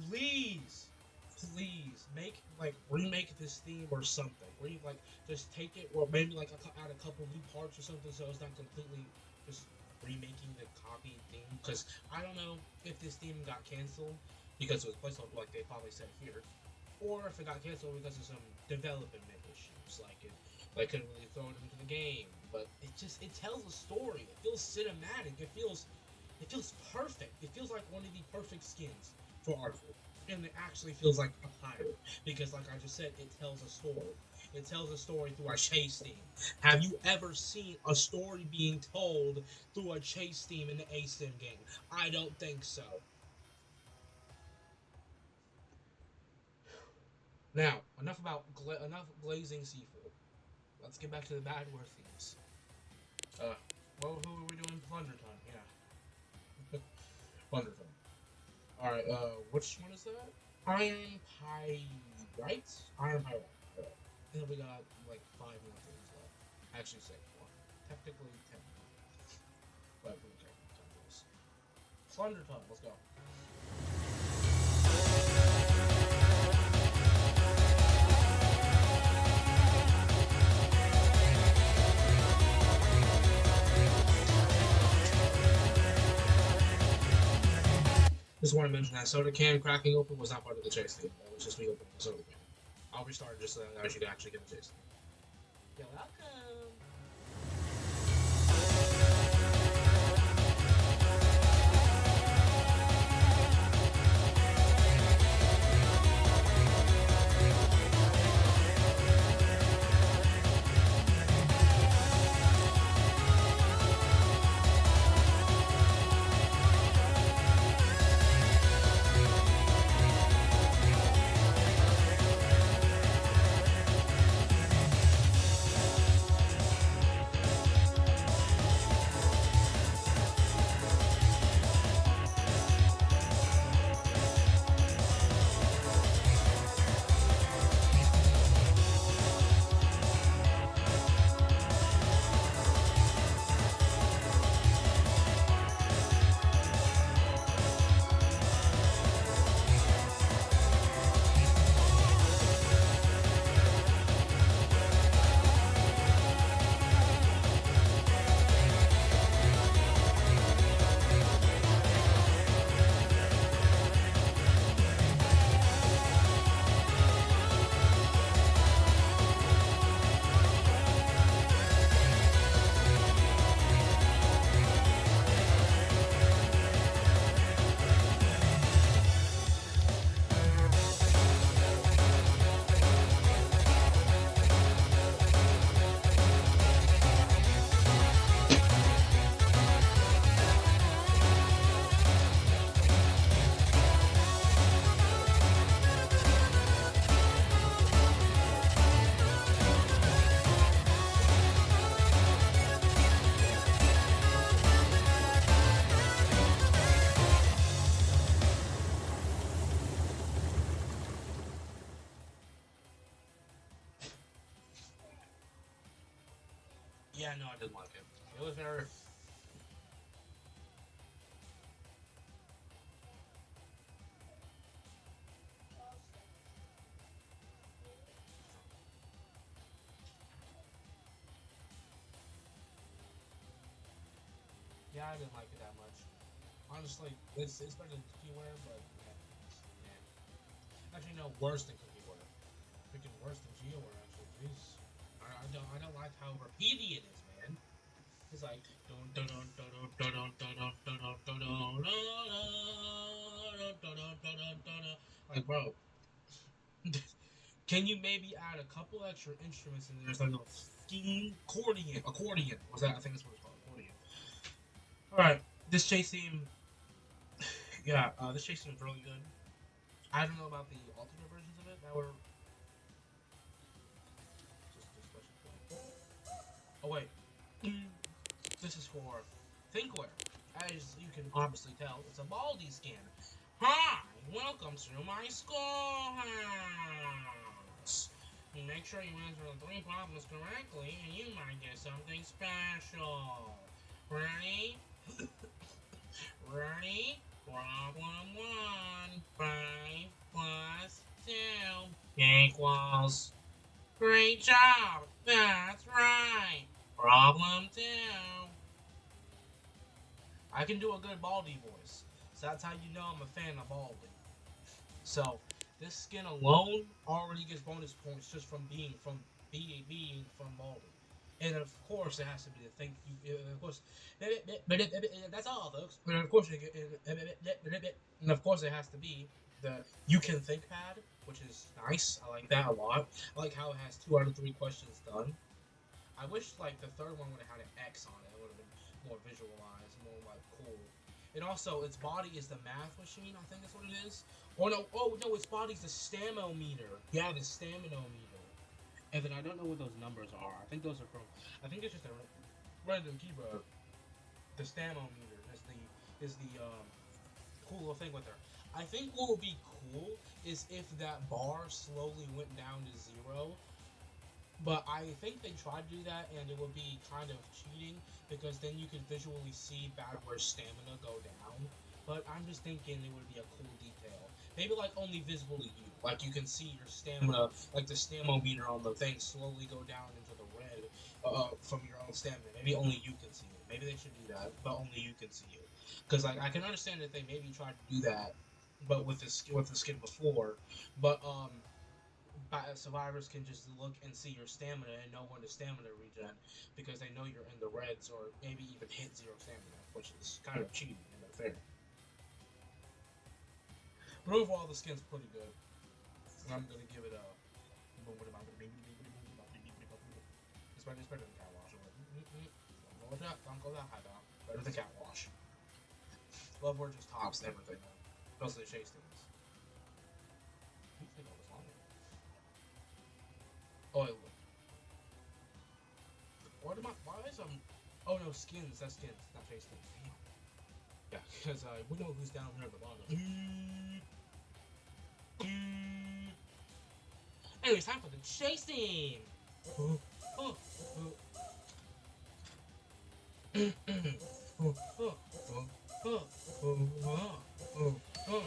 please, please remake this theme or something. Just take it, or maybe add a couple new parts or something, so it's not completely just remaking the copy theme. Because I don't know if this theme got canceled because it was placeholder, like they probably said here, or if it got canceled because of some development issues, like couldn't really throw it into the game. But it tells a story. It feels cinematic. It feels perfect. It feels like one of the perfect skins for Arthur. And it actually feels like a pirate. Because like I just said, it tells a story. It tells a story through a chase theme. Have you ever seen a story being told through a chase theme in the ASIM game? I don't think so. Now, enough glazing seafood. Let's get back to the Badware themes. Who are we doing? Plunderton, yeah. Plunderton. Alright, which one is that? Iron Pyrite? Iron Pyrite. Alright. And then we got, like, 5 more things left. Actually, 6 more. Technically, 10 more. But we can count those. Plunderton, let's go. Just want to mention that soda can cracking open was not part of the chase thing. That was just me opening the soda can. I'll restart just so that I should actually get the chase thing. You're welcome. Yeah, no, I didn't like it. It was very. Yeah, I didn't like it that much. Honestly, it's better than cookieware, but yeah. Actually, no, worse than cookieware. Freaking worse than GeoWare. Actually, jeez. I don't like how repeaty it is, man. It's like dun dun dun dun dun dun dun dun dun dun dun dun. Like, bro, can you maybe add a couple extra instruments in there? It's like a fucking accordion. Accordion. Was that? I think that's what it's called. Accordion. All right. This chase theme, yeah. This chase theme is really good. I don't know about the alternate versions of it that were just a special point. Oh wait. This is for Thinkware. As you can obviously tell, it's a Baldi skin. Hi, welcome to my schoolhouse. Make sure you answer the 3 problems correctly, and you might get something special. Ready? Ready? Problem 1. 5 plus 2 equals. Great job! That's right! Problem 2. I can do a good Baldi voice. So that's how you know I'm a fan of Baldi. So this skin alone already gets bonus points just from being from Baldi. And of course, it has to be the thank you. Of course, that's all, folks. And of course, and of course, it has to be the you can think pad, which is nice. I like that a lot. I like how it has 2 out of 3 questions done. I wish like the third one would have had an X on it. It would have been more visualized, more like cool. And also, its body is the math machine. I think that's what it is. Oh no, its body's the staminometer. Yeah, the staminometer. And then I don't know what those numbers are. I think those are from. I think it's just a random keyboard. The staminometer is the cool little thing with her. I think what would be cool is if that bar slowly went down to 0. But I think they tried to do that, and it would be kind of cheating because then you could visually see Badware's stamina go down. But I'm just thinking it would be a cool detail. Maybe like only visible to you, like you can see your stamina, like the stamina meter on the thing slowly go down into the red from your own stamina. Maybe only you can see it. Maybe they should do that, but only you can see it. Because like I can understand that they maybe tried to do that, but with the skin before, but survivors can just look and see your stamina and know when to stamina regen because they know you're in the reds or maybe even hit 0 stamina, which is kind of cheating and unfair. But overall, the skin's pretty good, and I'm gonna give it a. It's better than cat wash. Don't go that high down. Better than cat wash. Love word just tops everything, especially the chase things. You think I was longer? Oh, look. What am I? Why is Oh no, skins. That's skins, not chase things. Damn. Yeah, because we know who's down here at the bottom. Anyway, it's time for the chasing. Oh, oh, oh. Oh, oh, oh, oh, oh, oh, oh.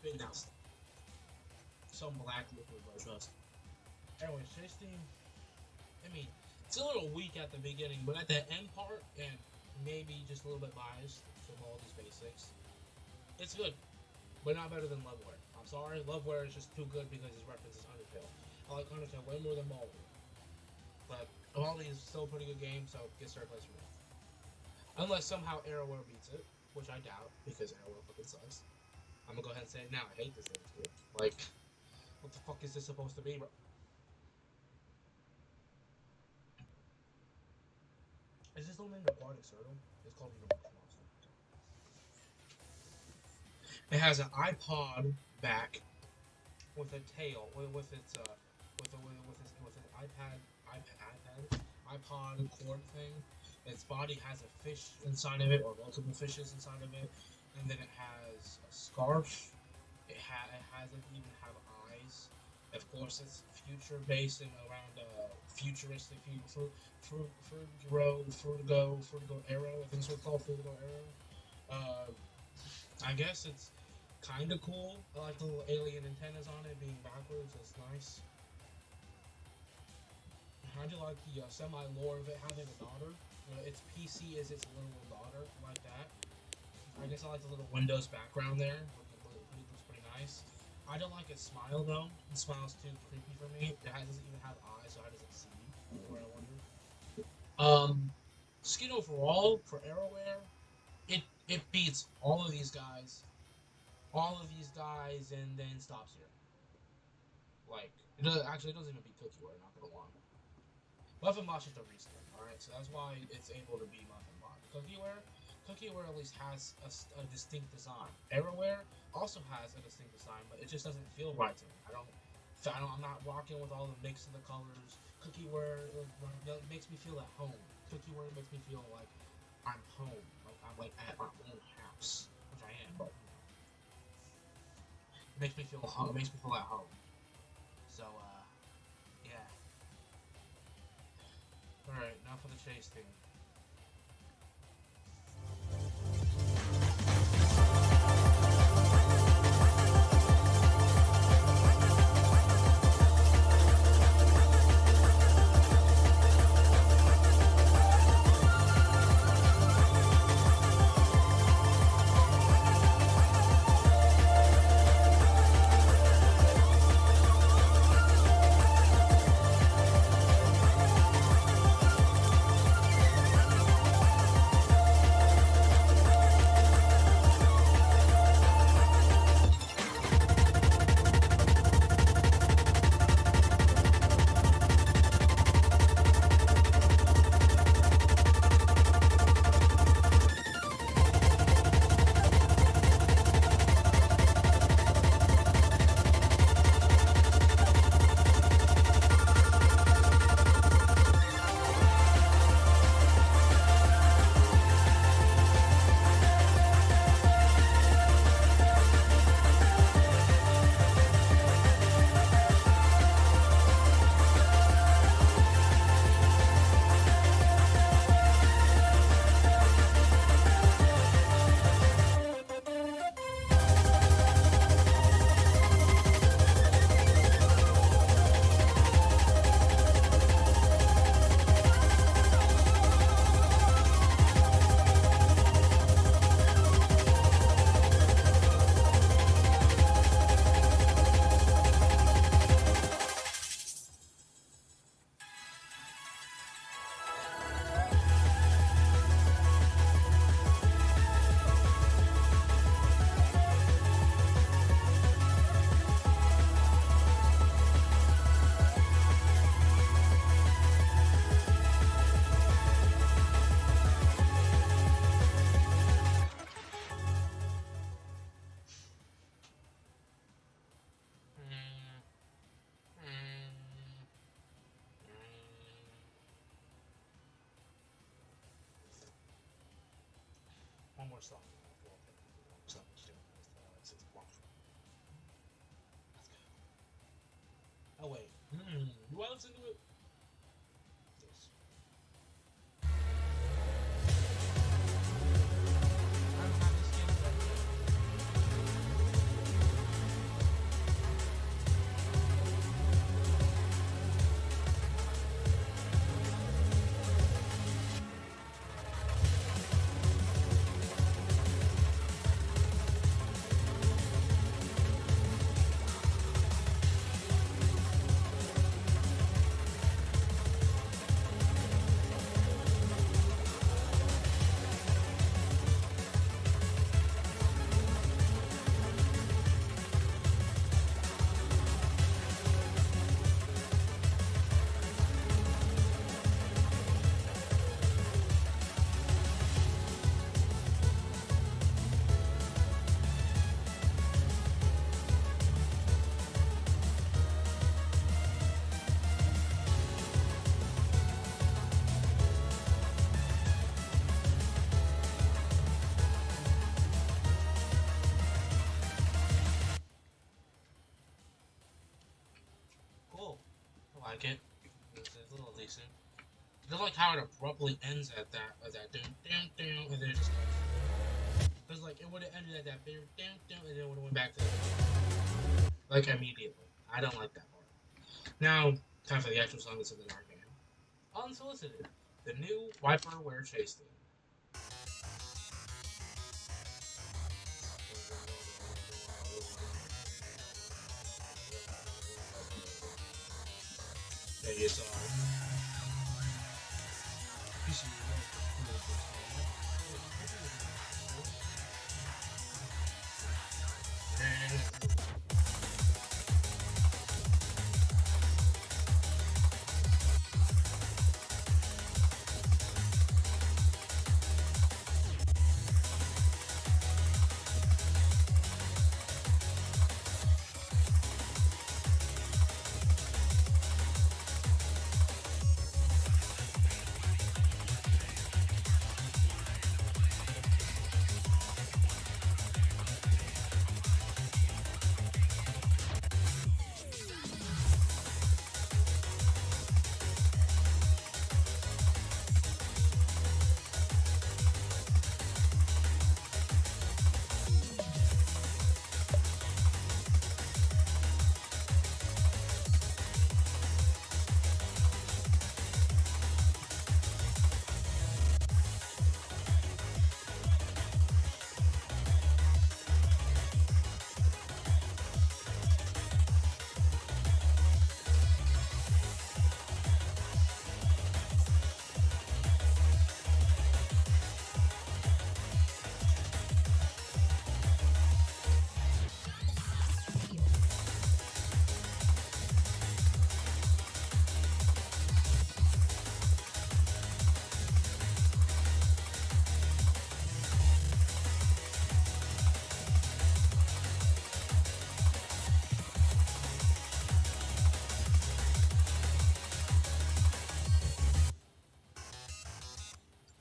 spitting out stuff. Some black liquid, I trust. Anyway, Chase Team, I mean, it's a little weak at the beginning, but at the end part, and maybe just a little bit biased from all these basics, it's good, but not better than Loveware. I'm sorry, Loveware is just too good because his reference is Undertale. I like Undertale way more than Baldi. But Baldi is still a pretty good game, so gets third place for me. Unless somehow Arrowware beats it, which I doubt, because Arrowware fucking sucks. I'm gonna go ahead and say it now. I hate this game too. Like, what the fuck is this supposed to be, bro? Is this still named Aquatic Turtle? It's called the Monster. It has an iPod back with a tail, with its with an iPod cord thing. Its body has a fish inside of it, or multiple fishes inside of it, and then it has a scarf. It hasn't even have eyes. Of course, it's future based and around futuristic Fruitigo Arrow. I think it's what it's called, Fruitigo Arrow. I guess it's kind of cool. I like the little alien antennas on it being backwards. It's nice. I do like the semi-lore of it having a daughter. Its PC is its little daughter, like that. I guess I like the little Windows background there. It looks pretty nice. I don't like its smile though. The smile's too creepy for me. It doesn't even have eyes, so how does it see? Where I wonder. Skin overall for Arrowware, it beats all of these guys, and then stops here. Like, it doesn't even beat Cookieware, not gonna lie. Muffin Boss is the reskin, alright? So that's why it's able to beat Muffin Boss. Cookieware at least has a distinct design. Arrowware also has a distinct design, but it just doesn't feel right to me. I'm not rocking with all the mix of the colors. Cookieware makes me feel at home. Cookieware makes me feel like I'm home. Like I'm like at my own house, which I am, but it makes me feel home. It makes me feel at home. So yeah. Alright, now for the chase thing. One more song. Let's go. Oh wait. Do I listen to it? Yes. I don't have this game right like it. It's a little decent. I don't like how it abruptly ends at that dun, dun, dun, and then it just goes. Because like it would have ended at that dun, dun, dun, and then it would have went back to like immediately. I don't like that part. Now, time for the actual song that's in our game. Unsolicited, the new Wiper Ware chase theme. There you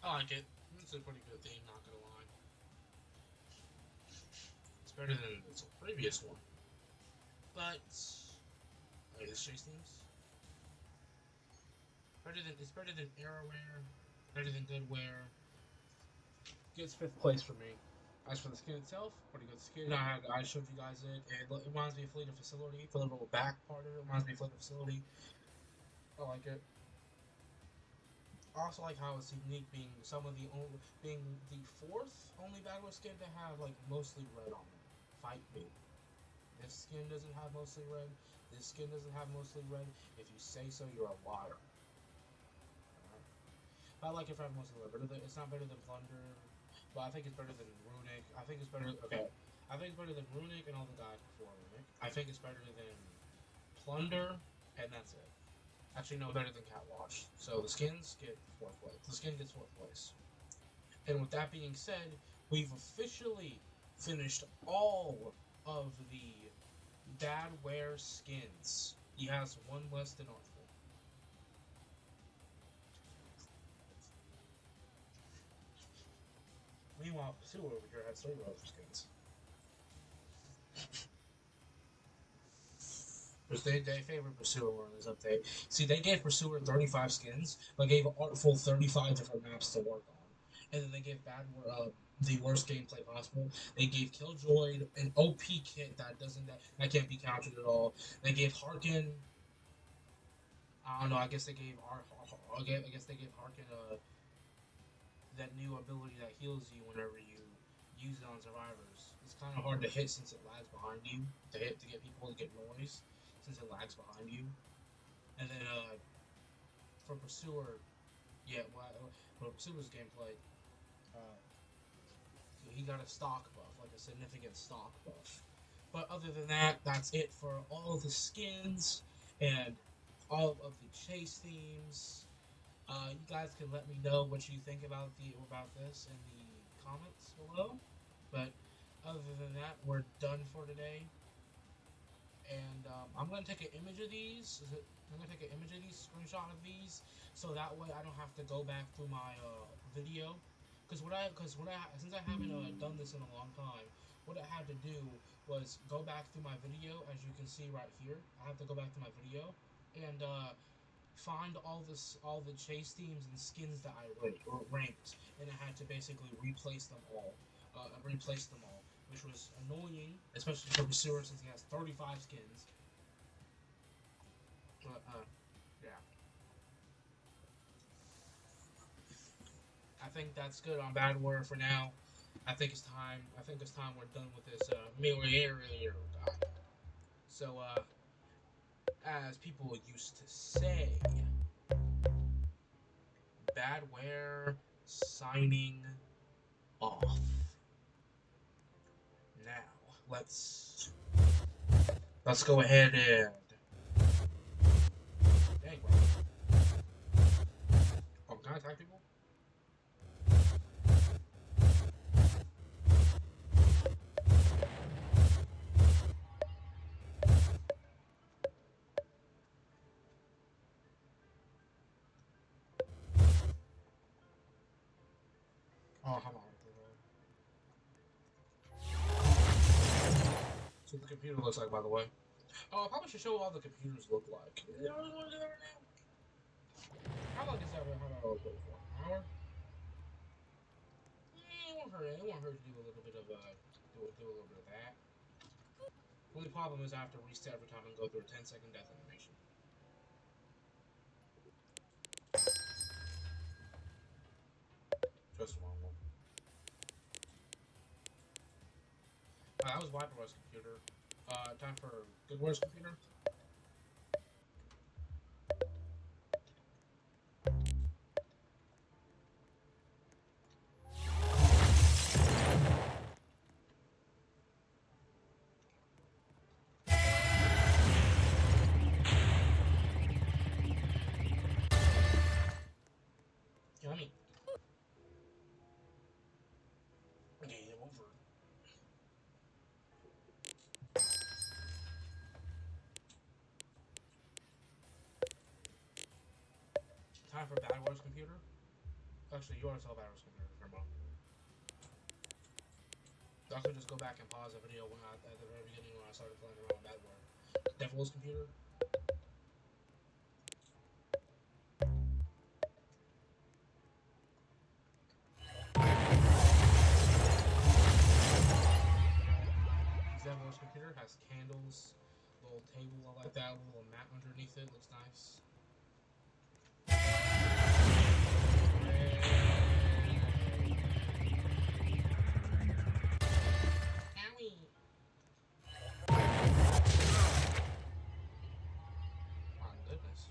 I like it. It's a pretty good theme, not gonna lie. It's better than its previous one. But like this chase themes. Better than Arrowware, better than Goodware. Gets fifth place for me. As for the skin itself, pretty good skin. I showed you guys it. It reminds me of Fleet of Facility. The little back part of it reminds me of Fleet of Facility. I like it. I also like how it's unique, being being the fourth only Badware skin to have like mostly red on it. Fight me. This skin doesn't have mostly red. This skin doesn't have mostly red. If you say so, you're a liar. Alright? I like it for having mostly red, but it's not better than Plunder. But I think it's better than Runic. I think it's better. Okay, I think it's better than Runic and all the guys before Runic. I think it's better than Plunder, and that's it. Actually, no, better than Catwash. So the skins get fourth place. The skin gets fourth place. And with that being said, we've officially finished all of the Badware skins. He has one less than Artful. Meanwhile, Pursuer over here has 3 other skins. Because they favor Pursuer on this update. See, they gave Pursuer 35 skins, but gave Artful 35 different maps to work on. And then they gave the worst gameplay possible. They gave Killjoy an OP kit that can't be countered at all. They gave Harkin. I don't know. I guess they gave Harkin that new ability that heals you whenever you use it on survivors. It's kind of hard to hit since it lags behind you. To get people to get noise since it lags behind you. And then for Pursuer, yeah, for Pursuer's gameplay, uh, he got a stock buff, like a significant stock buff. But other than that, that's it for all of the skins and all of the chase themes. You guys can let me know what you think about this in the comments below. But other than that, we're done for today. And I'm gonna take an image of these. I'm gonna take an image of these, screenshot of these, so that way I don't have to go back through my video. Since I haven't done this in a long time, what I had to do was go back through my video. As you can see right here, I have to go back to my video and find all the chase themes and skins that I ranked, and I had to basically replace them all, which was annoying, especially for Pursuer since he has 35 skins. But yeah, I think that's good on Badware for now. I think it's time. I think it's time we're done with this Ware guy. So as people used to say, Badware signing off. Now let's go ahead and dang. Oh, can I attack people? Oh, come on. So the computer looks like, by the way. Oh, I probably should show what all the computers look like. How long is that? How long will it for? An hour? It won't hurt. It won't hurt to do a little bit of do a little bit of that. Only problem is I have to reset every time and go through a 10-second death animation. Just one more. That was Wiper's computer. Time for Goodware's computer. Yummy. Game over. Time for Badware's computer. Actually, you already saw Badware's computer for a moment. I could just go back and pause the video at the very beginning when I started playing around with Badware. Devil's computer. Devil's computer has candles, little table like that, little mat underneath it. Looks nice. Owie. My goodness.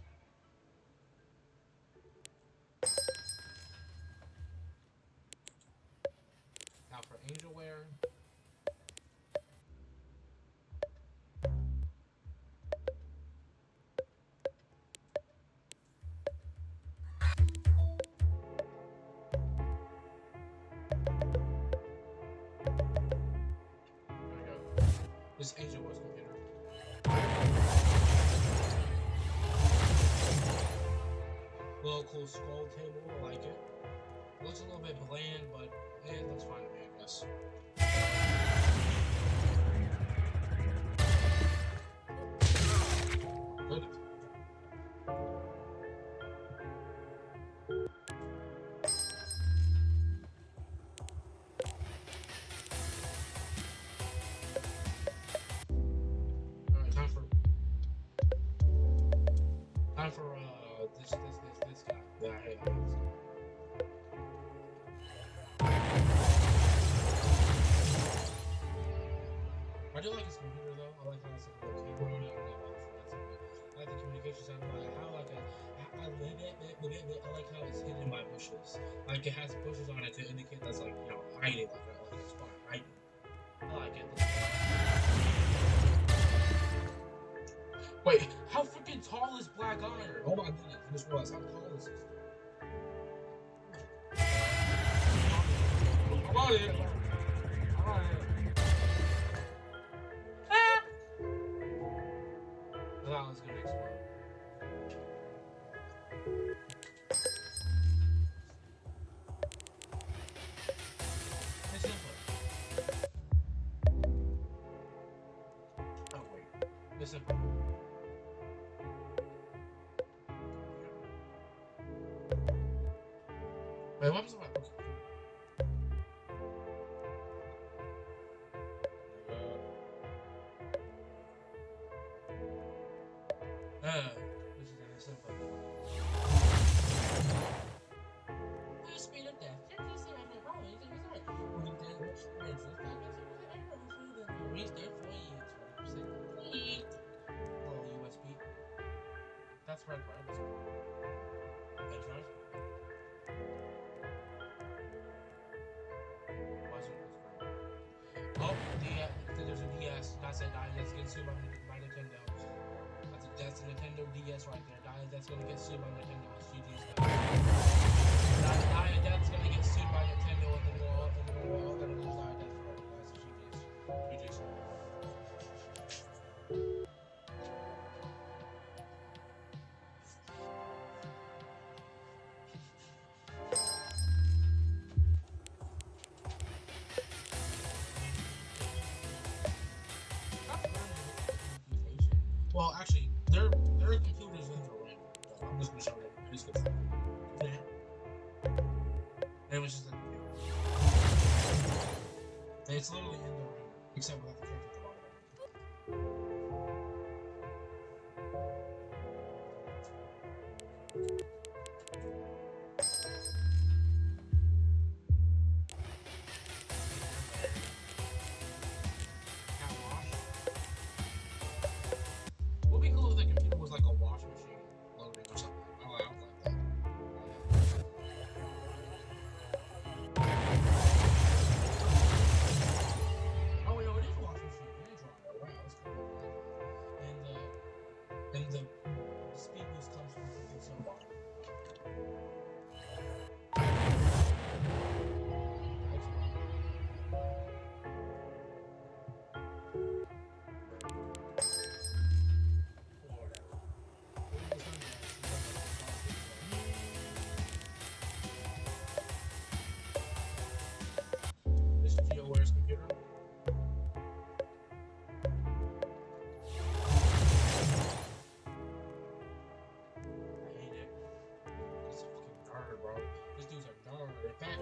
Now for Angelware. There we go. This is Angelware's computer. Little cool scroll table. I like it. Looks a little bit bland, but it looks fine to me, I guess. Good. Alright, time for this guy. Yeah, I hate this guy. I do like his computer though. I like how it's like a little camera on it. I don't know about this lights on it. I like the communication sound. I like how I like how it's hidden by bushes. Like it has bushes on it to indicate that's like hiding, like a spot hiding. I like it. Wait, how freaking tall is Black Iron? Oh my goodness, I just realized how tall is this? I'm on it. I'm on it. Ah! I thought I was gonna explode. It's simple. Oh wait, it's simple. Wait, what was the okay. This is a simple. The speed of death. Restart for you. 20% complete. Little USB. That's right, right? Android? Wasn't oh, there's a DS. That's it. That's getting sued by Nintendo. That's a Nintendo DS right there. That's gonna get sued by Nintendo. It's GG's that's gonna get sued by Nintendo, and then we're all gonna lose Death forever, guys. It's GG's. Well, actually, there are computers in the room. I'm just gonna show you. I'm just gonna show you. It was just a computer. And it's literally in the room, except without the character at the bottom. Would be cool if the computer was like a wash machine loading or something. Oh, I would like that. Oh, yeah, it is a wash machine. It is wrong. Wow, that's cool. And the speed boost comes from the so far. This is Ware's computer. I hate it. This is fucking nerd, bro. This dude's a nerd. In fact,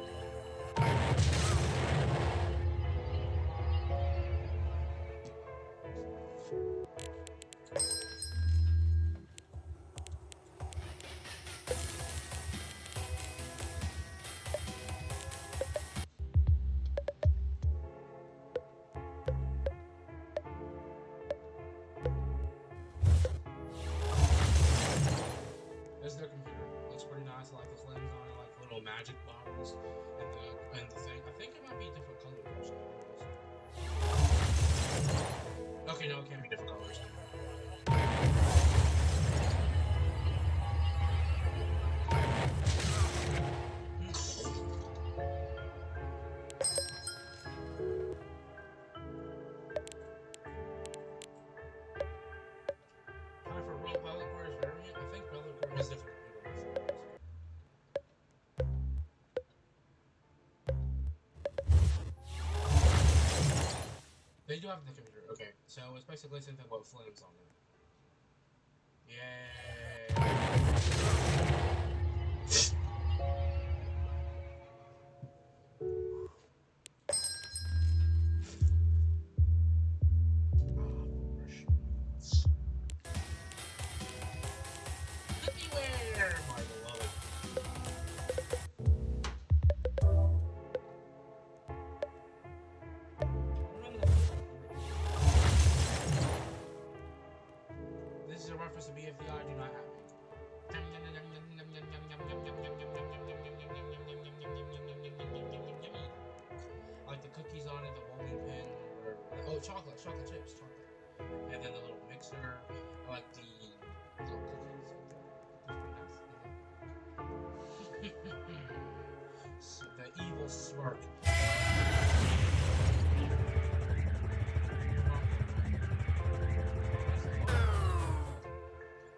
this is their computer. Looks pretty nice. I like the flames on it, like little magic bottles, and the thing. I think it might be different colors actually. Okay, no, it can't be different colors. Time for real Badware's variant. I think Badware has different computer. They do have the computer. Okay, so it's basically something about flames on it. Yay! Ware, my beloved. This is a reference to BFDI. Do not have it. I like the cookies on it, the bowling pin, or oh, chocolate chips, chocolate, and then the little mixer. I like the little cookies. That's pretty nice. So the evil smirk.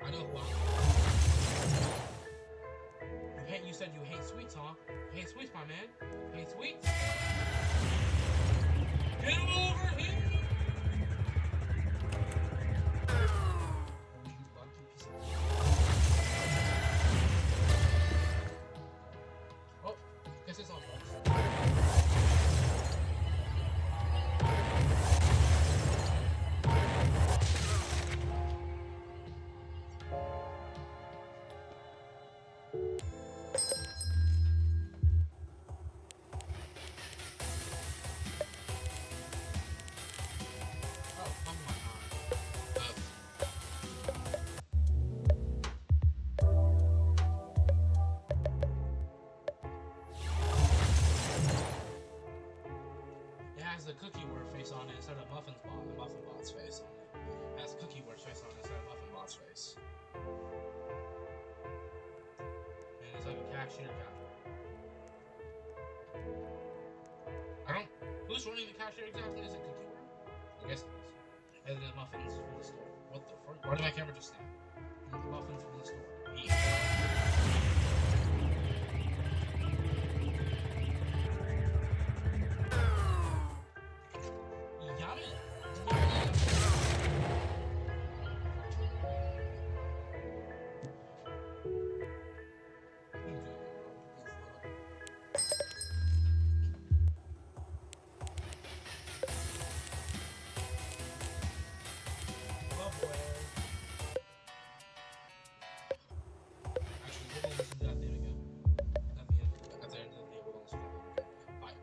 I know who you said you hate sweets, huh? You hate sweets, my man. You hate sweets? Get over here! Oh, instead of Muffin's bot, the Muffin bot's face on it. It has Cookie Ware's face on it instead of Muffin bot's face. And it's like a cashier counter. I don't. Who's running the cashier exactly? Is it Cookie Ware? I guess it is. And the muffins from the store. What the fuck? Why did my camera just snap? And the muffins from the store. Yeah. Yummy! Love Ware. Actually, we're gonna listen to that theme again. At the end of the video, we're gonna listen to that theme again. Bye.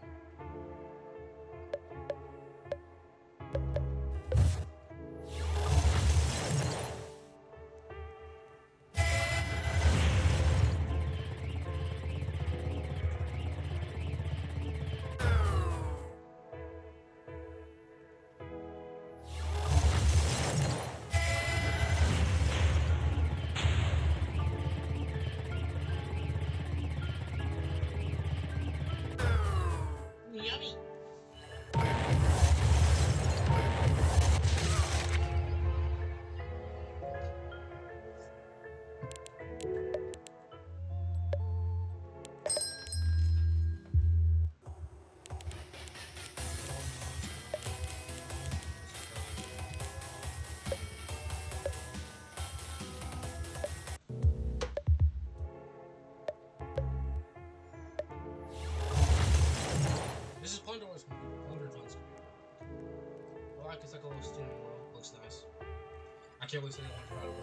Yummy! This is Plunder's computer. Plunder's computer. Well, like it's like a little steering wheel. Looks nice. I can't believe anyone tried it.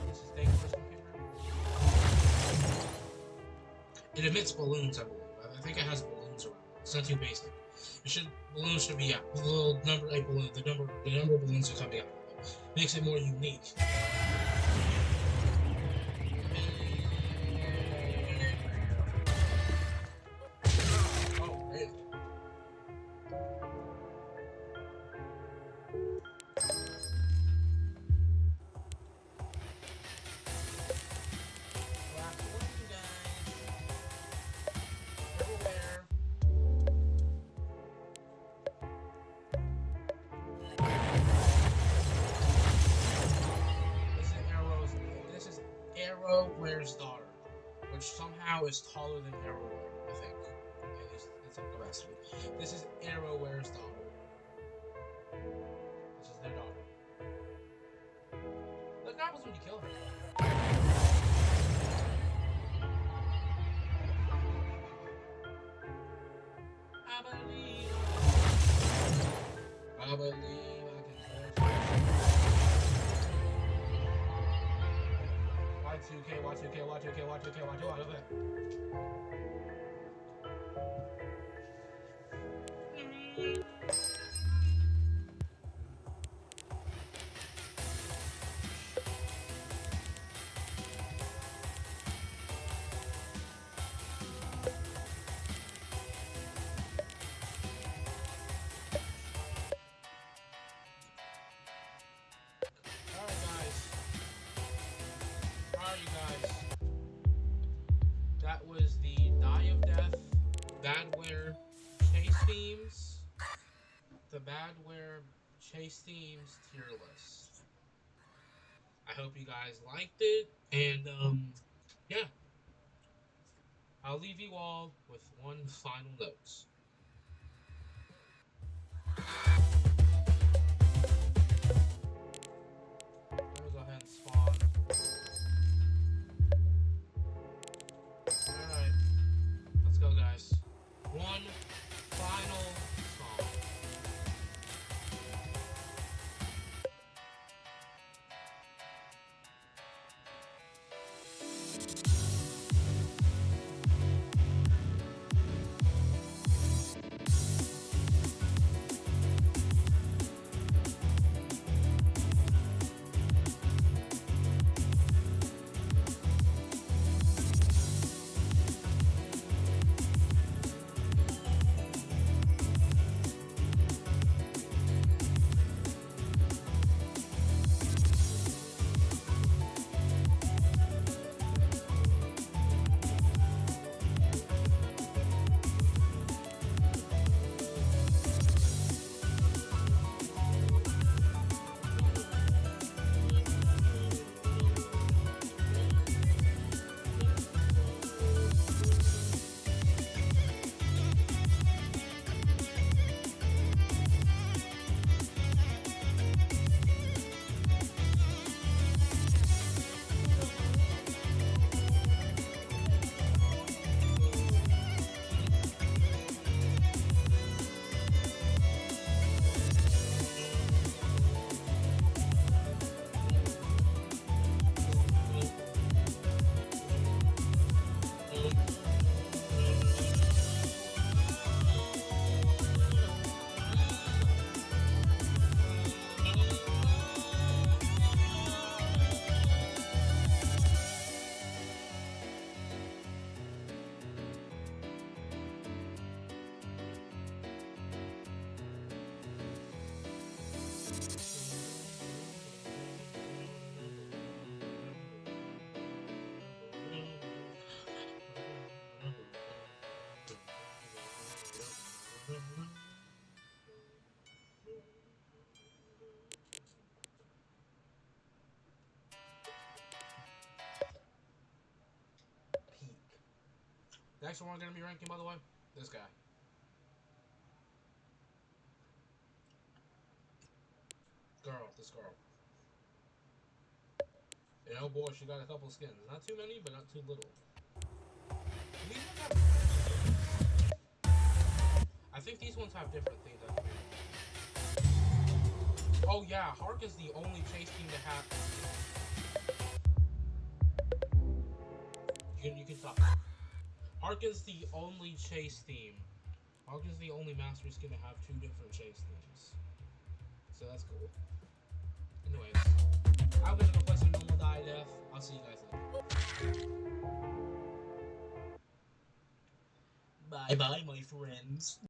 This is Dankler's computer. It emits balloons, I believe. I think it has balloons around it. It's not too basic. Balloons should be the little number 8 balloon. The number of balloons are coming out of it. Makes it more unique. Oh, really? Ware's daughter, which somehow is taller than Ware, I think. At least that's the rest of it. This is Ware's daughter. This is their daughter. What happens when you kill her? I believe I can Y2K, Y2K, Y2K, Y2K, Y2K, Y2K. You guys, that was the Die of Death Badware Chase Themes, the Badware Chase Themes tier list. I hope you guys liked it, and yeah, I'll leave you all with one final note. I'm gonna go ahead and spawn. Alright, let's go, guys. One final song. next one we're gonna be ranking, by the way, this guy. This girl. And oh boy, she got a couple skins. Not too many, but not too little. These ones have, I think these ones have different things. Oh yeah, Hark is the only chase team to have. You can talk. Hark is the only chase theme. Hark is the only master skin to have two different chase themes. So that's cool. Anyways, I'm gonna go play some normal die death. I'll see you guys later. Bye bye, my friends.